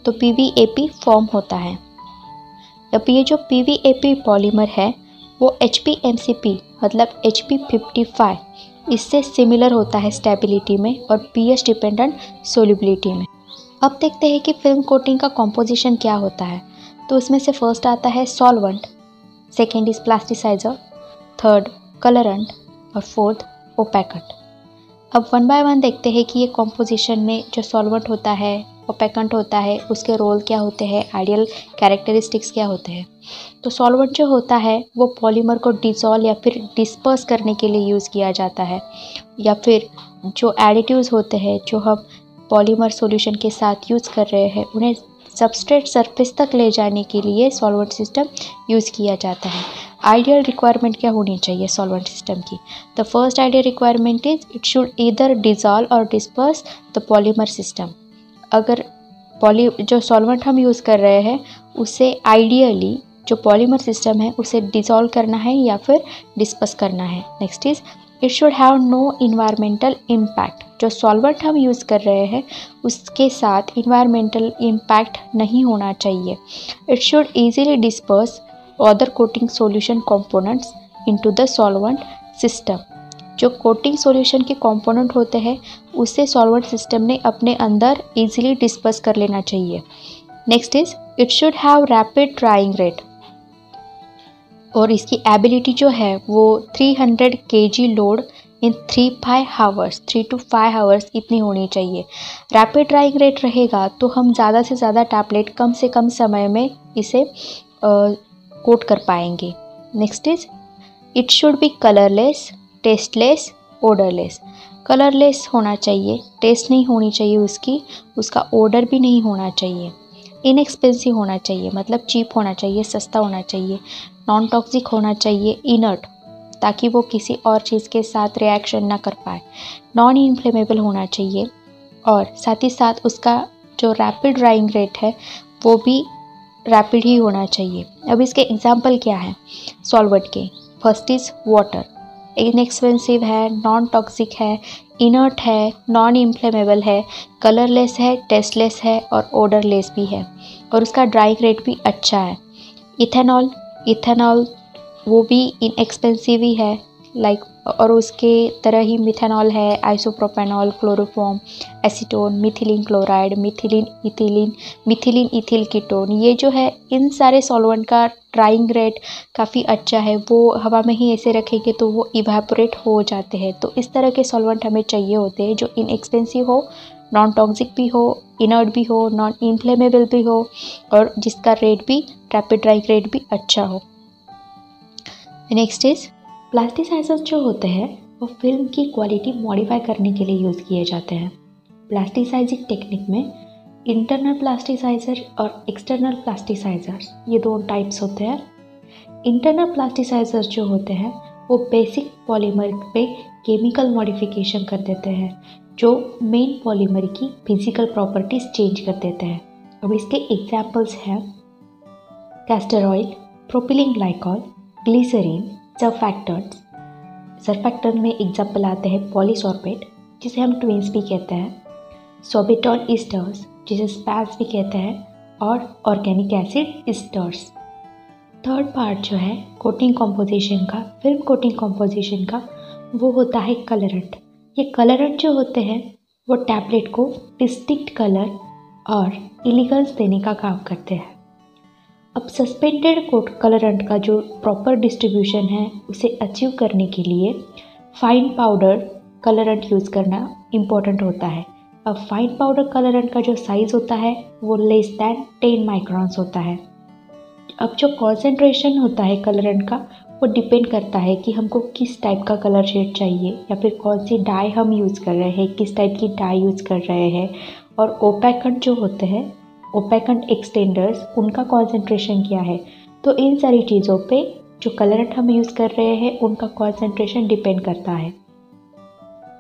तो PVAP फॉर्म होता है। अब ये जो PVAP पॉलीमर है वो HPMCP मतलब HP55 इससे सिमिलर होता है स्टेबिलिटी में और pH डिपेंडेंट सोल्युबिलिटी में। अब देखते हैं कि फिल्म कोटिंग का कॉम्पोजिशन क्या होता है। तो उसमें से फर्स्ट आता है solvent, second is plasticizer, third colourant और फोर्थ ओपेकेंट। अब वन बाय वन देखते हैं कि ये कॉम्पोजिशन में जो सॉल्वेंट होता है, ओपेकेंट होता है, उसके रोल क्या होते हैं, आइडियल कैरेक्टरिस्टिक्स क्या होते हैं। तो सॉल्वेंट जो होता है वो पॉलीमर को डिसॉल्व या फिर डिस्पर्स करने के लिए यूज़ किया जाता है, या फिर जो एडिटिव्स होते हैं जो हम पॉलीमर सॉल्यूशन के साथ यूज़ कर रहे हैं उन्हें सबस्ट्रेट सरफेस तक ले जाने के लिए सॉल्वेंट सिस्टम यूज़ किया जाता है। आइडियल रिक्वायरमेंट क्या होनी चाहिए सॉल्वेंट सिस्टम की? The first ideal requirement is it should either dissolve और डिस्पर्स द पॉलीमर सिस्टम। अगर जो सॉल्वेंट हम यूज़ कर रहे हैं उसे आइडियली जो पॉलीमर सिस्टम है उसे डिसॉल्व करना है या फिर डिस्पर्स करना है। Next is it should have no environmental impact. जो सॉल्वेंट हम यूज़ कर रहे हैं उसके साथ इन्वायरमेंटल इम्पैक्ट नहीं होना चाहिए। It should easily disperse other coating solution components into the solvent system. जो कोटिंग सॉल्यूशन के कंपोनेंट होते हैं उसे सॉल्वेंट सिस्टम ने अपने अंदर इजीली डिस्पर्स कर लेना चाहिए। Next is it should have rapid drawing rate, और इसकी एबिलिटी जो है वो 300 kg load in 3 to 5 hours इतनी होनी चाहिए। रैपिड ड्राइंग रेट रहेगा तो हम ज़्यादा से ज़्यादा टैबलेट कम से कम समय में इसे कोट कर पाएंगे। Next is it should be colourless, tasteless, odourless. Colourless होना चाहिए, टेस्ट नहीं होनी चाहिए उसका ओडर भी नहीं होना चाहिए। इनएक्सपेंसिव होना चाहिए, मतलब चीप होना चाहिए, सस्ता होना चाहिए। नॉन टॉक्सिक होना चाहिए, इनर्ट, ताकि वो किसी और चीज़ के साथ रिएक्शन ना कर पाए। नॉन इन्फ्लेमेबल होना चाहिए, और साथ ही साथ उसका जो रैपिड ड्राइंग रेट है वो भी रैपिड ही होना चाहिए। अब इसके एग्जाम्पल क्या है सॉल्वेंट के? फर्स्ट इज वाटर, इनएक्सपेंसिव है, नॉन टॉक्सिक है, इनर्ट है, नॉन इन्फ्लेमेबल है, कलरलेस है, टेस्टलेस है और ओडरलेस भी है, और उसका ड्राइंग रेट भी अच्छा है। इथेनॉल वो भी इनएक्सपेंसिव ही है, लाइक, और उसके तरह ही मिथेनॉल है, isopropanol, chloroform, acetone, methylene chloride, methylene ethylene, methylene ethyl ketone, ये जो है इन सारे सॉल्वेंट का ड्राइंग रेट काफ़ी अच्छा है। वो हवा में ही ऐसे रखेंगे तो वो इवेपोरेट हो जाते हैं। तो इस तरह के सॉल्वेंट हमें चाहिए होते हैं जो इनएक्सपेंसिव हो, नॉन टॉक्सिक भी हो, इनर्ट भी हो, नॉन इन्फ्लेमेबल भी हो, और जिसका रेट भी, रैपिड ड्राइंग रेट भी अच्छा हो। नेक्स्ट इज प्लास्टिसाइजर्स जो होते हैं वो फिल्म की क्वालिटी मॉडिफाई करने के लिए यूज़ किए जाते हैं। प्लास्टिसाइजिंग टेक्निक में इंटरनल प्लास्टिसाइजर और एक्सटर्नल प्लास्टिसाइजर्स, ये दो टाइप्स होते हैं। इंटरनल प्लास्टिसाइजर्स जो होते हैं वो बेसिक पॉलीमर पे केमिकल मॉडिफिकेशन कर देते हैं जो मेन पॉलीमर की फिजिकल प्रॉपर्टीज चेंज कर देते हैं। अब इसके एग्जाम्पल्स हैं castor oil, propylene glycol, glycerine, surfactants. Surfactant में एग्जाम्पल आते हैं पॉलीसॉर्बेट, जिसे हम ट्विंस भी कहते हैं, सोबिटॉल ईस्टर्स, जिसे स्पैस भी कहते हैं, और organic acid esters. Third part जो है कोटिंग कॉम्पोजिशन का, फिल्म कोटिंग कॉम्पोजिशन का, वो होता है कलरेंट। ये कलरेंट जो होते हैं वो टैबलेट को डिस्टिंक्ट कलर और एलिगेंस देने का काम करते हैं। अब सस्पेंडेड कोट कलरेंट का जो प्रॉपर डिस्ट्रीब्यूशन है उसे अचीव करने के लिए फाइन पाउडर कलरेंट यूज़ करना इम्पॉर्टेंट होता है। अब फाइन पाउडर कलरेंट का जो साइज़ होता है वो लेस दैन 10 माइक्रॉन्स होता है। अब जो कॉन्सेंट्रेशन होता है कलरेंट का वो डिपेंड करता है कि हमको किस टाइप का कलर शेड चाहिए, या फिर कौन सी डाई हम यूज़ कर रहे हैं, किस टाइप की डाई यूज़ कर रहे हैं, और ओपेकेंट जो होते हैं, ओपेकेंट एक्सटेंडर्स, उनका कॉन्सेंट्रेशन क्या है। तो इन सारी चीज़ों पे जो कलरेंट हम यूज़ कर रहे हैं उनका कॉन्सेंट्रेशन डिपेंड करता है।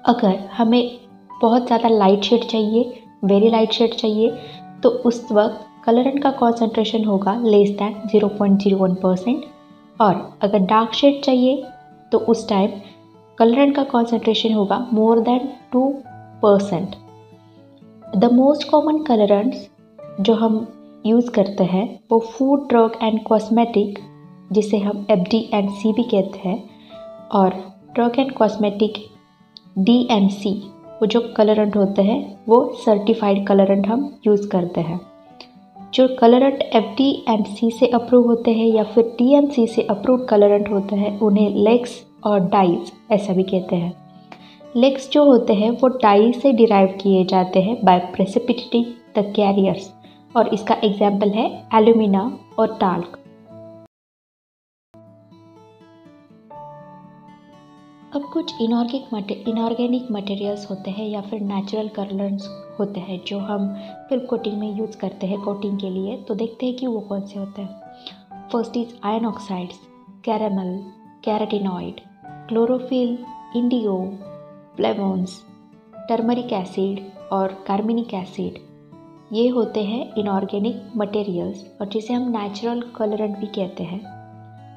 अगर हमें बहुत ज़्यादा लाइट शेड चाहिए, वेरी लाइट शेड चाहिए, तो उस वक्त कलरेंट का कॉन्सेंट्रेशन होगा लेस दैन 0.01%, और अगर डार्क शेड चाहिए तो उस टाइम कलरेंट का कॉन्सेंट्रेशन होगा more than 2%। The most common colourants जो हम यूज़ करते हैं वो फूड, ड्रग एंड कॉस्मेटिक, जिसे हम FD&C भी कहते हैं, और ड्रग एंड कॉस्मेटिक DMC, वो जो कलरेंट होते हैं वो सर्टिफाइड कलरेंट हम यूज़ करते हैं। जो कलरेंट FD&C से अप्रूव होते हैं या फिर DMC से अप्रूव्ड कलरेंट होते हैं उन्हें लेक्स और डाइज ऐसा भी कहते हैं। लेक्स जो होते हैं वो डाई से डिराइव किए जाते हैं बाय प्रेसिपिटेटिंग द कैरियर्स, और इसका एग्जाम्पल है एल्यूमिना और टाल्क। अब कुछ इनऑर्गेनिक मटेरियल्स होते हैं या फिर नेचुरल कलर्स होते हैं जो हम फिल्म कोटिंग में यूज़ करते हैं कोटिंग के लिए। तो देखते हैं कि वो कौन से होते हैं। First is iron oxides, caramel, carotenoid, chlorophyll, indigo, flavones, turmeric acid और कार्बनिक एसिड, ये होते हैं इनऑर्गेनिक मटेरियल्स, और जिसे हम नेचुरल कलरेंट भी कहते हैं।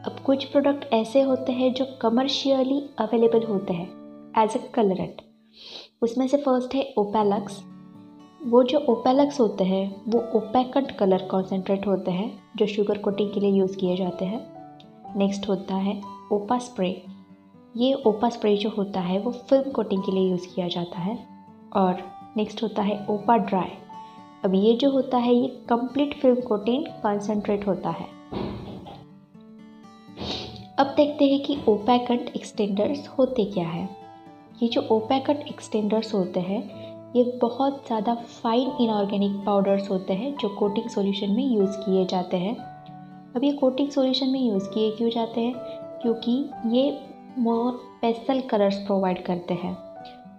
अब कुछ प्रोडक्ट ऐसे होते हैं जो कमर्शियली अवेलेबल होते हैं एज अ कलरेंट। उसमें से फर्स्ट है ओपेलक्स। वो जो ओपेलक्स होते हैं वो ओपेकेंट कलर कॉन्सेंट्रेट होते हैं जो शुगर कोटिंग के लिए यूज़ किए जाते हैं। नेक्स्ट होता है ओपा स्प्रे। ये ओपा स्प्रे जो होता है वो फिल्म कोटिंग के लिए यूज़ किया जाता है। और नेक्स्ट होता है ओपा ड्राई। अब ये जो होता है ये कंप्लीट फिल्म कोटिंग कॉन्सेंट्रेट होता है। अब देखते हैं कि ओपेकेंट एक्सटेंडर्स होते क्या है। ये जो ओपेकेंट एक्सटेंडर्स होते हैं ये बहुत ज़्यादा फाइन इनऑर्गेनिक पाउडर्स होते हैं जो कोटिंग सॉल्यूशन में यूज़ किए जाते हैं। अब ये कोटिंग सॉल्यूशन में यूज़ किए क्यों जाते हैं? क्योंकि ये मोर पेस्टल कलर्स प्रोवाइड करते हैं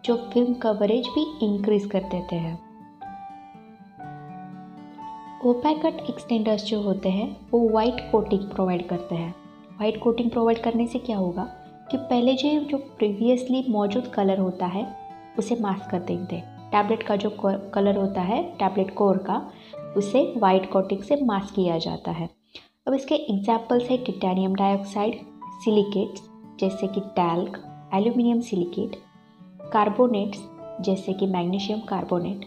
जो फिल्म कवरेज भी इंक्रीज कर देते हैं। ओपेकेंट एक्सटेंडर्स जो होते हैं वो वाइट कोटिंग प्रोवाइड करते हैं। वाइट कोटिंग प्रोवाइड करने से क्या होगा कि पहले जो प्रीवियसली मौजूद कलर होता है उसे मास्क कर देंगे। टैबलेट का जो कलर होता है टैबलेट कोर का, उसे वाइट कोटिंग से मास्क किया जाता है। अब इसके एग्जाम्पल्स है टिटेनियम डाइऑक्साइड, सिलिकेट्स जैसे कि टैल्क, एल्यूमिनियम सिलिकेट, कार्बोनेट्स जैसे कि मैग्नीशियम कार्बोनेट,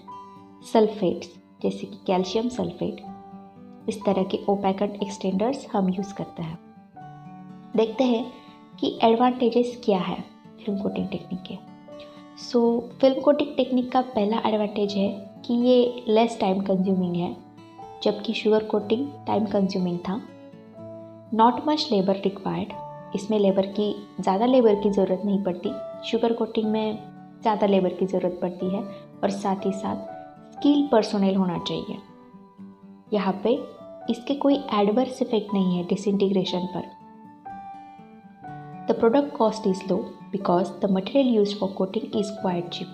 सल्फेट्स जैसे कि कैल्शियम सल्फेट। इस तरह के ओपेकेंट एक्सटेंडर्स हम यूज़ करते हैं। देखते हैं कि एडवांटेजेस क्या है फिल्म कोटिंग टेक्निक के। फिल्म कोटिंग टेक्निक का पहला एडवांटेज है कि ये लेस टाइम कंज्यूमिंग है, जबकि शुगर कोटिंग टाइम कंज्यूमिंग था। नॉट मच लेबर रिक्वायर्ड, इसमें ज़्यादा लेबर की ज़रूरत नहीं पड़ती। शुगर कोटिंग में ज़्यादा लेबर की ज़रूरत पड़ती है और साथ ही साथ स्किल पर्सोनेल होना चाहिए। यहाँ पे इसके कोई एडवर्स इफेक्ट नहीं है डिसइंटीग्रेशन पर। The product cost is low because the material used for coating is quite cheap.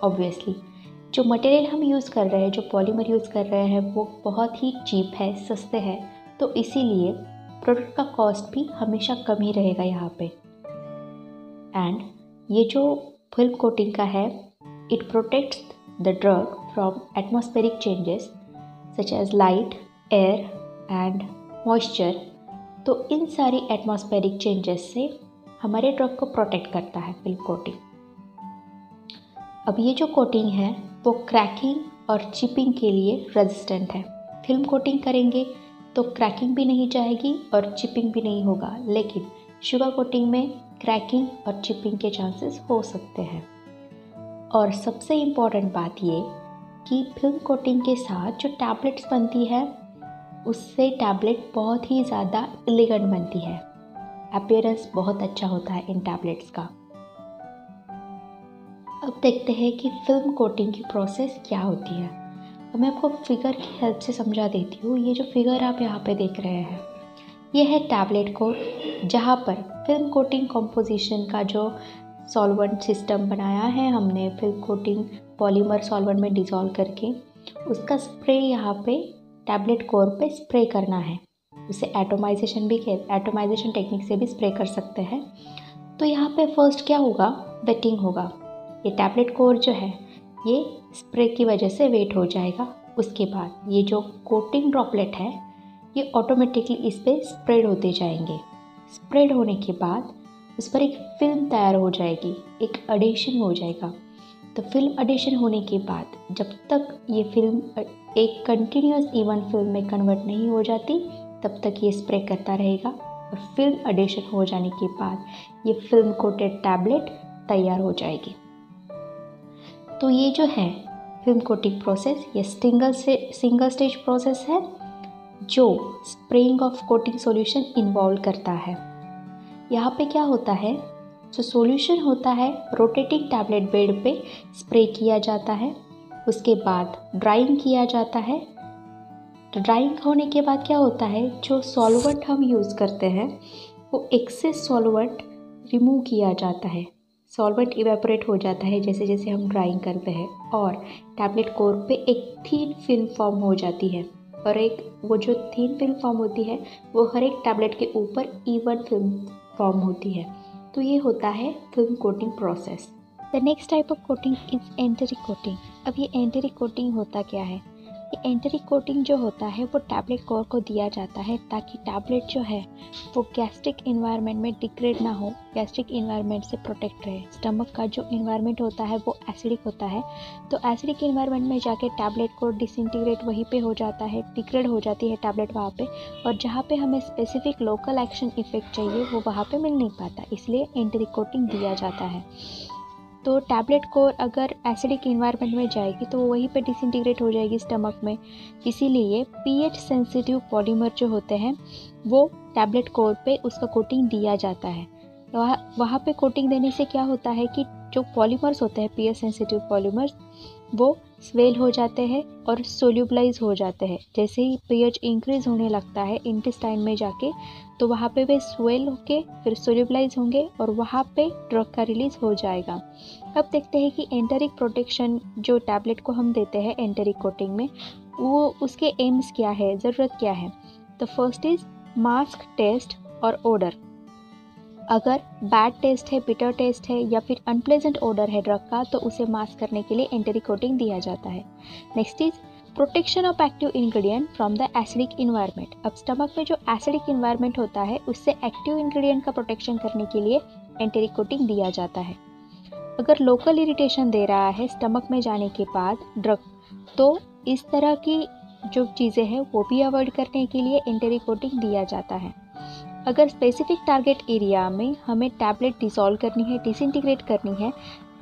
Obviously, जो मटेरियल हम यूज़ कर रहे हैं, जो पॉलीमर यूज़ कर रहे हैं वो बहुत ही चीप है, सस्ते हैं, तो इसीलिए प्रोडक्ट का कॉस्ट भी हमेशा कम ही रहेगा यहाँ पे। एंड ये जो फिल्म कोटिंग का है, it protects the drug from atmospheric changes such as light, air and moisture. तो इन सारी एटमॉस्फेरिक चेंजेस से हमारे ड्रग को प्रोटेक्ट करता है फिल्म कोटिंग। अब ये जो कोटिंग है वो क्रैकिंग और चिपिंग के लिए रेजिस्टेंट है। फिल्म कोटिंग करेंगे तो क्रैकिंग भी नहीं जाएगी और चिपिंग भी नहीं होगा, लेकिन शुगर कोटिंग में क्रैकिंग और चिपिंग के चांसेस हो सकते हैं। और सबसे इम्पॉर्टेंट बात ये कि फिल्म कोटिंग के साथ जो टैबलेट्स बनती है उससे टैबलेट बहुत ही ज़्यादा एलिगेंट बनती है। अपीयरेंस बहुत अच्छा होता है इन टैबलेट्स का। अब देखते हैं कि फिल्म कोटिंग की प्रोसेस क्या होती है। अब मैं आपको फिगर की हेल्प से समझा देती हूँ। ये जो फिगर आप यहाँ पे देख रहे हैं ये है टैबलेट कोर, जहाँ पर फिल्म कोटिंग कंपोजिशन का जो सॉल्वेंट सिस्टम बनाया है हमने, फिल्म कोटिंग पॉलीमर सॉल्वेंट में डिज़ोल्व करके उसका स्प्रे यहाँ पे टैबलेट कोर पे स्प्रे करना है। उसे एटोमाइजेशन टेक्निक से भी स्प्रे कर सकते हैं। तो यहाँ पे फर्स्ट क्या होगा, वेटिंग होगा। ये टैबलेट कोर जो है ये स्प्रे की वजह से वेट हो जाएगा। उसके बाद ये जो कोटिंग ड्रॉपलेट है ये ऑटोमेटिकली इस पर स्प्रेड होते जाएंगे। स्प्रेड होने के बाद उस पर एक फिल्म तैयार हो जाएगी, एक एडेशन हो जाएगा। तो फिल्म एडेशन होने के बाद जब तक ये फिल्म एक कंटिन्यूस इवन फिल्म में कन्वर्ट नहीं हो जाती तब तक ये स्प्रे करता रहेगा। और फिल्म एडेशन हो जाने के बाद ये फिल्म कोटेड टैबलेट तैयार हो जाएगी। तो ये जो है फिल्म कोटिंग प्रोसेस, ये सिंगल स्टेज प्रोसेस है जो spraying of coating solution involve करता है। यहाँ पे क्या होता है, जो सॉल्यूशन होता है रोटेटिंग टैबलेट बेड पे स्प्रे किया जाता है। उसके बाद ड्राइंग किया जाता है। ड्राइंग होने के बाद क्या होता है, जो सॉल्वेंट हम यूज़ करते हैं वो एक्सेस सॉल्वेंट रिमूव किया जाता है। सॉल्वेंट इवेपोरेट हो जाता है जैसे जैसे हम ड्राइंग करते हैं, और टैबलेट कोर पे एक थीन फिल्म फॉर्म हो जाती है। और वो जो थीन फिल्म फॉर्म होती है वो हर एक टैबलेट के ऊपर इवन फिल्म फॉर्म होती है। तो ये होता है film coating process. The next type of coating is enteric coating. अब ये एंटेरिक कोटिंग होता क्या है, ये एंटेरिक कोटिंग जो होता है वो टैबलेट कोर को दिया जाता है ताकि टैबलेट जो है वो गैस्ट्रिक इन्वायरमेंट में डिग्रेड ना हो, गैस्ट्रिक इन्वायरमेंट से प्रोटेक्ट रहे। स्टमक का जो इन्वायरमेंट होता है वो एसिडिक होता है, तो एसिडिक इन्वायरमेंट में जाके टैबलेट को डिसइंटीग्रेट वहीं पे हो जाता है, डिग्रेड हो जाती है टैबलेट वहाँ पे, और जहाँ पे हमें स्पेसिफिक लोकल एक्शन इफेक्ट चाहिए वो वहाँ पे मिल नहीं पाता, इसलिए एंटेरिक कोटिंग दिया जाता है। तो टैबलेट को अगर एसिडिक इन्वायरमेंट में जाएगी तो वो वहीं पे डिसइंटीग्रेट हो जाएगी स्टमक में। इसीलिए पीएच सेंसिटिव पॉलीमर जो होते हैं वो टैबलेट कोर पे उसका कोटिंग दिया जाता है। वहाँ पे कोटिंग देने से क्या होता है कि जो पॉलीमर्स होते हैं पीएच सेंसिटिव पॉलीमर्स वो स्वेल हो जाते हैं और सोल्यूबलाइज हो जाते हैं। जैसे ही पीएच इंक्रीज होने लगता है इंटेस्टाइन में जाके तो वहाँ पे वे स्वेल होके फिर सोल्यूबलाइज होंगे और वहाँ पे ड्रग का रिलीज हो जाएगा। अब देखते हैं कि एंटेरिक प्रोटेक्शन जो टैबलेट को हम देते हैं एंटेरिक कोटिंग में वो उसके एम्स क्या है, ज़रूरत क्या है। तो फर्स्ट इज मास्क टेस्ट और ओडर। अगर बैड टेस्ट है, बिटर टेस्ट है या फिर अनप्लेजेंट ओडर है ड्रग का तो उसे मास्क करने के लिए एंटेरिक कोटिंग दिया जाता है। Next is protection of active ingredient from the acidic environment. अब स्टमक में जो एसिडिक इन्वायरमेंट होता है उससे एक्टिव इंग्रेडिएंट का प्रोटेक्शन करने के लिए एंटेरिक कोटिंग दिया जाता है। अगर लोकल इरिटेशन दे रहा है स्टमक में जाने के बाद ड्रग तो इस तरह की जो चीज़ें हैं वो भी अवॉइड करने के लिए एंटेरिक कोटिंग दिया जाता है। अगर स्पेसिफिक टारगेट एरिया में हमें टैबलेट डिसॉल्व करनी है, डिसइंटीग्रेट करनी है,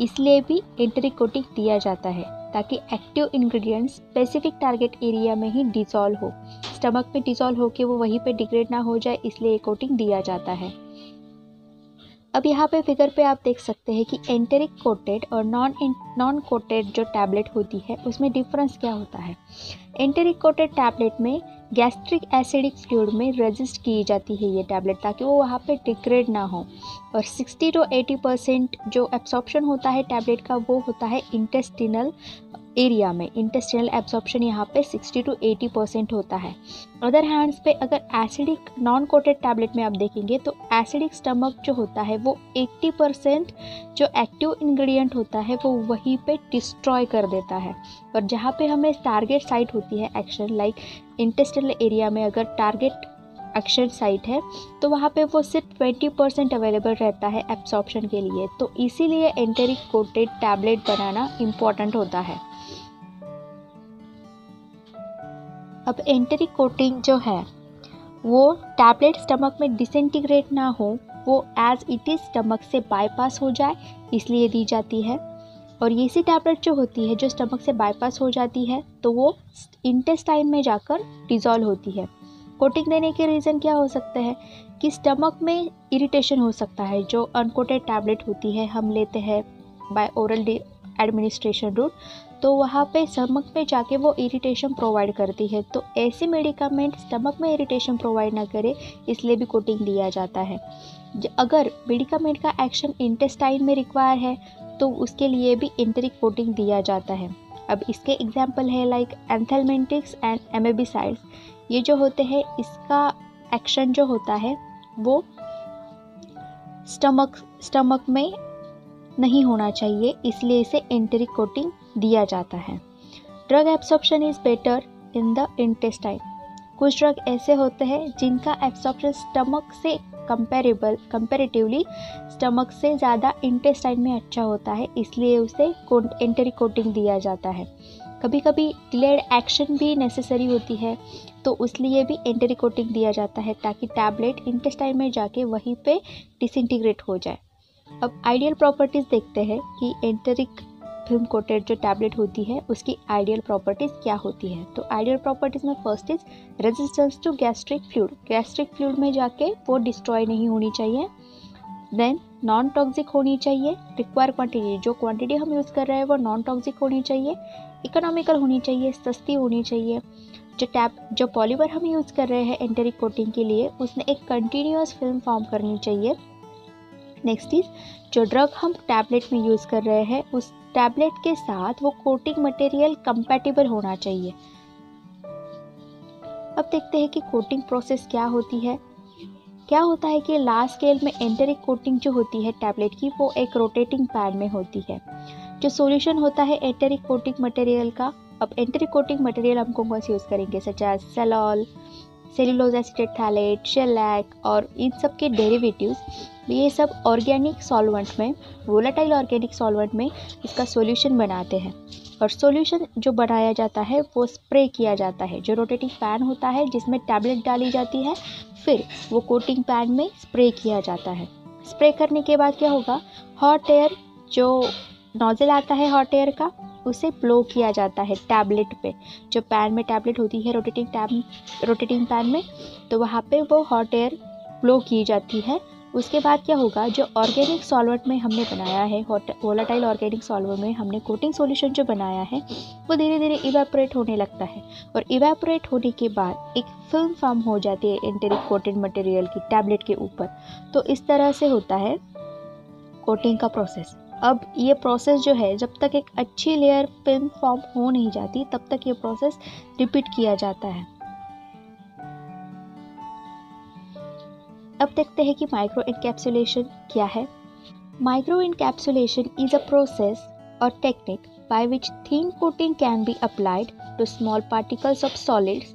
इसलिए भी एंटेरिक कोटिंग दिया जाता है ताकि active ingredients specific target area में ही डिसॉल्व हो, स्टमक में डिसॉल्व हो के वो वहीं पे डिग्रेड ना हो जाए, इसलिए कोटिंग दिया जाता है। अब यहाँ पे फिगर पे आप देख सकते हैं कि एंटेरिक कोटेड और नॉन कोटेड जो टैबलेट होती है उसमें डिफरेंस क्या होता है। एंटेरिक कोटेड टैबलेट में गैस्ट्रिक एसिडिक फ्लूइड में रेजिस्ट की जाती है ये टैबलेट ताकि वो वहाँ पे डिग्रेड ना हो और 60 to 80% जो एब्सॉर्प्शन होता है टैबलेट का वो होता है इंटेस्टिनल एरिया में। इंटेस्टिनल एब्सॉर्प्शन यहाँ पे 60 to 80% होता है। अदर हैंड्स पे अगर एसिडिक नॉन कोटेड टैबलेट में आप देखेंगे तो एसिडिक स्टमक जो होता है वो 80% जो एक्टिव इंग्रेडिएंट होता है वो वहीं पे डिस्ट्रॉय कर देता है और जहाँ पे हमें टारगेट साइट होती है एक्शन लाइक इंटेस्टिनल एरिया में अगर टारगेट एक्शन साइट है तो वहाँ पे वो सिर्फ 20% अवेलेबल रहता है एब्सॉर्प्शन के लिए। तो इसीलिए एंटेरिक कोटेड टैबलेट बनाना इम्पॉर्टेंट होता है। अब एंटेरिक कोटिंग जो है वो टैबलेट स्टमक में डिसइंटीग्रेट ना हो, वो एज इट इज़ स्टमक से बाईपास हो जाए इसलिए दी जाती है। और ये सी टैबलेट जो होती है जो स्टमक से बाईपास हो जाती है तो वो इंटेस्टाइन में जाकर डिज़ोल्व होती है। कोटिंग देने के रीज़न क्या हो सकते हैं कि स्टमक में इरिटेशन हो सकता है। जो अनकोटेड टैबलेट होती है हम लेते हैं बाय ओरल एडमिनिस्ट्रेशन रूट तो वहाँ पे स्टमक में जाके वो इरिटेशन प्रोवाइड करती है। तो ऐसे मेडिकामेंट स्टमक में इरिटेशन प्रोवाइड ना करे इसलिए भी कोटिंग दिया जाता है। अगर मेडिकामेंट का एक्शन इंटेस्टाइन में रिक्वायर है तो उसके लिए भी एंटेरिक कोटिंग दिया जाता है। अब इसके एग्जाम्पल है लाइक एंथेलमेंटिक्स एंड एमेबिसाइड्स। ये जो होते हैं इसका एक्शन जो होता है वो स्टमक में नहीं होना चाहिए इसलिए इसे एंटेरिक कोटिंग दिया जाता है। Drug absorption is better in the intestine. कुछ ड्रग ऐसे होते हैं जिनका एब्सॉर्प्शन स्टमक से कंपैरेटिवली स्टमक से ज़्यादा इंटेस्टाइन में अच्छा होता है इसलिए उसे एंटेरिक कोटिंग दिया जाता है। कभी कभी डिलेड एक्शन भी नेसेसरी होती है तो उसलिए भी एंटेरिक कोटिंग दिया जाता है ताकि टैबलेट इंटेस्टाइन में जाके वहीं पे डिसइंटीग्रेट हो जाए। अब आइडियल प्रॉपर्टीज़ देखते हैं कि एंटेरिक फिल्म कोटेड जो टैबलेट होती है उसकी आइडियल प्रॉपर्टीज़ क्या होती है। तो आइडियल प्रॉपर्टीज़ में first is resistance to gastric fluid. Gastric fluid में जाके वो डिस्ट्रॉय नहीं होनी चाहिए। देन नॉन टॉक्सिक होनी चाहिए। रिक्वायर क्वांटिटी, जो क्वांटिटी हम यूज़ कर रहे हैं वो नॉन टॉक्सिक होनी चाहिए। इकोनॉमिकल होनी चाहिए, सस्ती होनी चाहिए। जो पॉलीमर हम यूज़ कर रहे हैं एंटेरिक कोटिंग के लिए उसमें एक कंटिन्यूअस फिल्म फॉर्म करनी चाहिए। नेक्स्ट इज जो ड्रग हम टैबलेट में यूज़ कर रहे हैं उस टैबलेट के साथ वो कोटिंग मटेरियल कंपैटिबल होना चाहिए। अब देखते हैं कि कोटिंग प्रोसेस क्या होती है। क्या होता है कि लार्ज स्केल में एंटेरिक कोटिंग जो होती है टैबलेट की वो एक रोटेटिंग पैड में होती है। जो सॉल्यूशन होता है एंटेरिक कोटिंग मटेरियल का, अब एंटेरिक कोटिंग मटेरियल हम कौन से यूज़ करेंगे सच एज सेलॉल, सेल्यूलोज एसिटेट थैलेट, शेलैक और इन सब के डेरिवेटिव्स, ये सब ऑर्गेनिक सॉल्वेंट में, वोलेटाइल ऑर्गेनिक सॉल्वेंट में इसका सॉल्यूशन बनाते हैं। और सॉल्यूशन जो बनाया जाता है वो स्प्रे किया जाता है। जो रोटेटिंग पैन होता है जिसमें टैबलेट डाली जाती है फिर वो कोटिंग पैन में स्प्रे किया जाता है। स्प्रे करने के बाद क्या होगा, हॉट एयर जो नोजल आता है हॉट एयर का, उसे ब्लो किया जाता है टैबलेट पे। जो पैन में टैबलेट होती है रोटेटिंग पैन में, तो वहाँ पे वो हॉट एयर ब्लो की जाती है। उसके बाद क्या होगा, जो ऑर्गेनिक सॉल्वेंट में हमने बनाया है, वोलेटाइल ऑर्गेनिक सॉल्वेंट में हमने कोटिंग सॉल्यूशन जो बनाया है, वो धीरे धीरे इवेपोरेट होने लगता है। और इवेपोरेट होने के बाद एक फिल्म फॉर्म हो जाती है एंटेरिक कोटेड मटेरियल की टैबलेट के ऊपर। तो इस तरह से होता है कोटिंग का प्रोसेस। अब ये प्रोसेस जो है, जब तक एक अच्छी लेयर फिल्म फॉर्म हो नहीं जाती, तब तक ये प्रोसेस रिपीट किया जाता है। अब देखते हैं कि माइक्रो इनकैप्सुलेशन क्या है। Micro encapsulation is a process और technique by which thin coating can be applied to small particles of solids,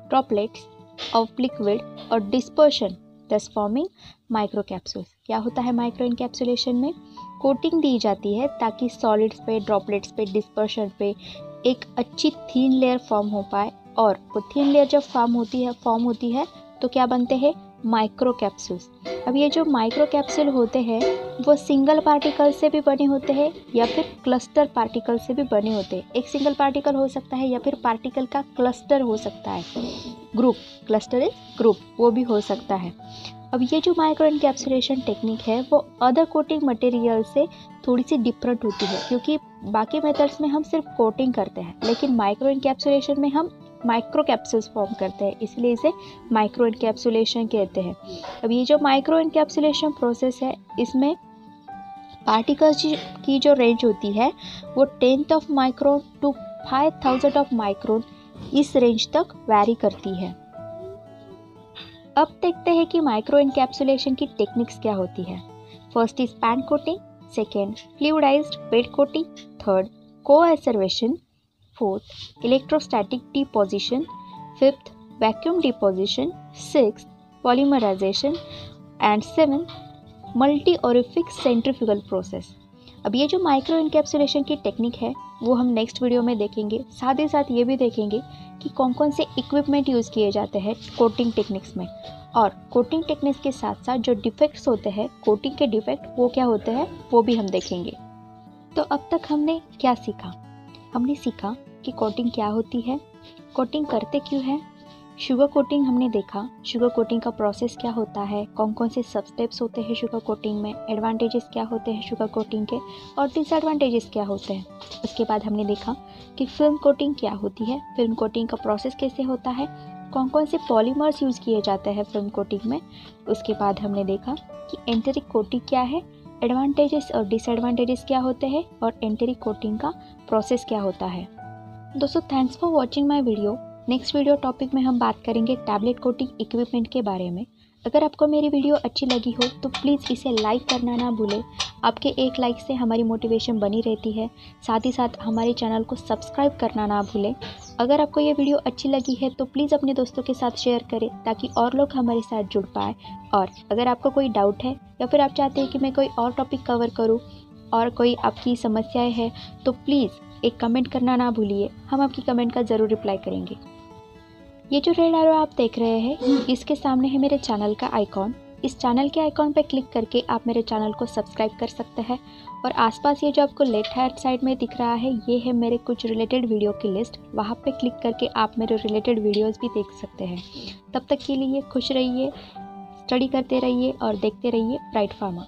droplets of liquid और dispersion, thus forming micro capsules. क्या होता है माइक्रो इनकैप्सुलेशन में? कोटिंग दी जाती है ताकि सॉलिड्स पे, ड्रॉपलेट्स पे, डिस्पर्शन पे एक अच्छी थीन लेयर फॉर्म हो पाए। और वो थीन लेयर जब फॉर्म होती है तो क्या बनते हैं? Micro capsules. अब ये जो माइक्रो कैप्सूल होते हैं वो सिंगल पार्टिकल से भी बने होते हैं या फिर क्लस्टर पार्टिकल से भी बने होते हैं। एक सिंगल पार्टिकल हो सकता है या फिर पार्टिकल का क्लस्टर हो सकता है, ग्रुप, क्लस्टर इज ग्रुप, वो भी हो सकता है। अब ये जो माइक्रो इनकैप्सुलेशन टेक्निक है वो अदर कोटिंग मटेरियल से थोड़ी सी डिफरेंट होती है, क्योंकि बाकी मेथड्स में हम सिर्फ कोटिंग करते हैं, लेकिन माइक्रो इनकैप्सुलेशन में हम माइक्रो कैप्सूल्स फॉर्म करते हैं, इसलिए इसे माइक्रो इनकैप्सुलेशन कहते हैं। अब ये जो माइक्रो इनकैप्सुलेशन प्रोसेस है, इसमें पार्टिकल्स की जो रेंज होती है वो 10th of micron to 5000 of micron, इस रेंज तक वैरी करती है। अब देखते हैं कि माइक्रो इनकैप्सुलेशन की टेक्निक्स क्या होती है। First is pan coating, second fluidized bed coating, third coacervation, fourth electrostatic deposition, fifth vacuum deposition, sixth polymerization and seventh multi orifice centrifugal process. अब ये जो माइक्रो इनकैप्सुलेशन की टेक्निक है वो हम नेक्स्ट वीडियो में देखेंगे। साथ ही साथ ये भी देखेंगे कि कौन कौन से इक्विपमेंट यूज़ किए जाते हैं कोटिंग टेक्निक्स में, और कोटिंग टेक्निक्स के साथ साथ जो डिफेक्ट्स होते हैं, कोटिंग के डिफेक्ट वो क्या होते हैं वो भी हम देखेंगे। तो अब तक हमने क्या सीखा? हमने सीखा कि कोटिंग क्या होती है, कोटिंग करते क्यों है, शुगर कोटिंग हमने देखा, शुगर कोटिंग का प्रोसेस क्या होता है, कौन कौन से सब स्टेप्स होते हैं शुगर कोटिंग में, एडवांटेजेस क्या होते हैं शुगर कोटिंग के और डिसएडवांटेजेस क्या होते हैं। उसके बाद हमने देखा कि फिल्म कोटिंग क्या होती है, फिल्म कोटिंग का प्रोसेस कैसे होता है, कौन कौन से पॉलीमर्स यूज़ किए जाते हैं फिल्म कोटिंग में। उसके बाद हमने देखा कि एंटेरिक कोटिंग क्या है, एडवांटेजेस और डिसएडवांटेजेस क्या होते हैं, और एंटेरिक कोटिंग का प्रोसेस क्या होता है। दोस्तों, thanks for watching my video. Next video topic में हम बात करेंगे टैबलेट कोटिंग इक्विपमेंट के बारे में। अगर आपको मेरी वीडियो अच्छी लगी हो तो प्लीज़ इसे लाइक करना ना भूलें। आपके एक लाइक से हमारी मोटिवेशन बनी रहती है। साथ ही साथ हमारे चैनल को सब्सक्राइब करना ना भूलें। अगर आपको ये वीडियो अच्छी लगी है तो प्लीज़ अपने दोस्तों के साथ शेयर करें ताकि और लोग हमारे साथ जुड़ पाए। और अगर आपको कोई डाउट है या फिर आप चाहते हैं कि मैं कोई और टॉपिक कवर करूँ और कोई आपकी समस्याएँ हैं तो प्लीज़ एक कमेंट करना ना भूलिए, हम आपकी कमेंट का ज़रूर रिप्लाई करेंगे। ये जो रेड एरो आप देख रहे हैं, इसके सामने है मेरे चैनल का आइकॉन। इस चैनल के आइकॉन पर क्लिक करके आप मेरे चैनल को सब्सक्राइब कर सकते हैं। और आसपास ये जो आपको लेफ्ट हैंड साइड में दिख रहा है, ये है मेरे कुछ रिलेटेड वीडियो की लिस्ट। वहाँ पे क्लिक करके आप मेरे रिलेटेड वीडियोस भी देख सकते हैं। तब तक के लिए खुश रहिए, स्टडी करते रहिए और देखते रहिए ब्राइट फार्मा।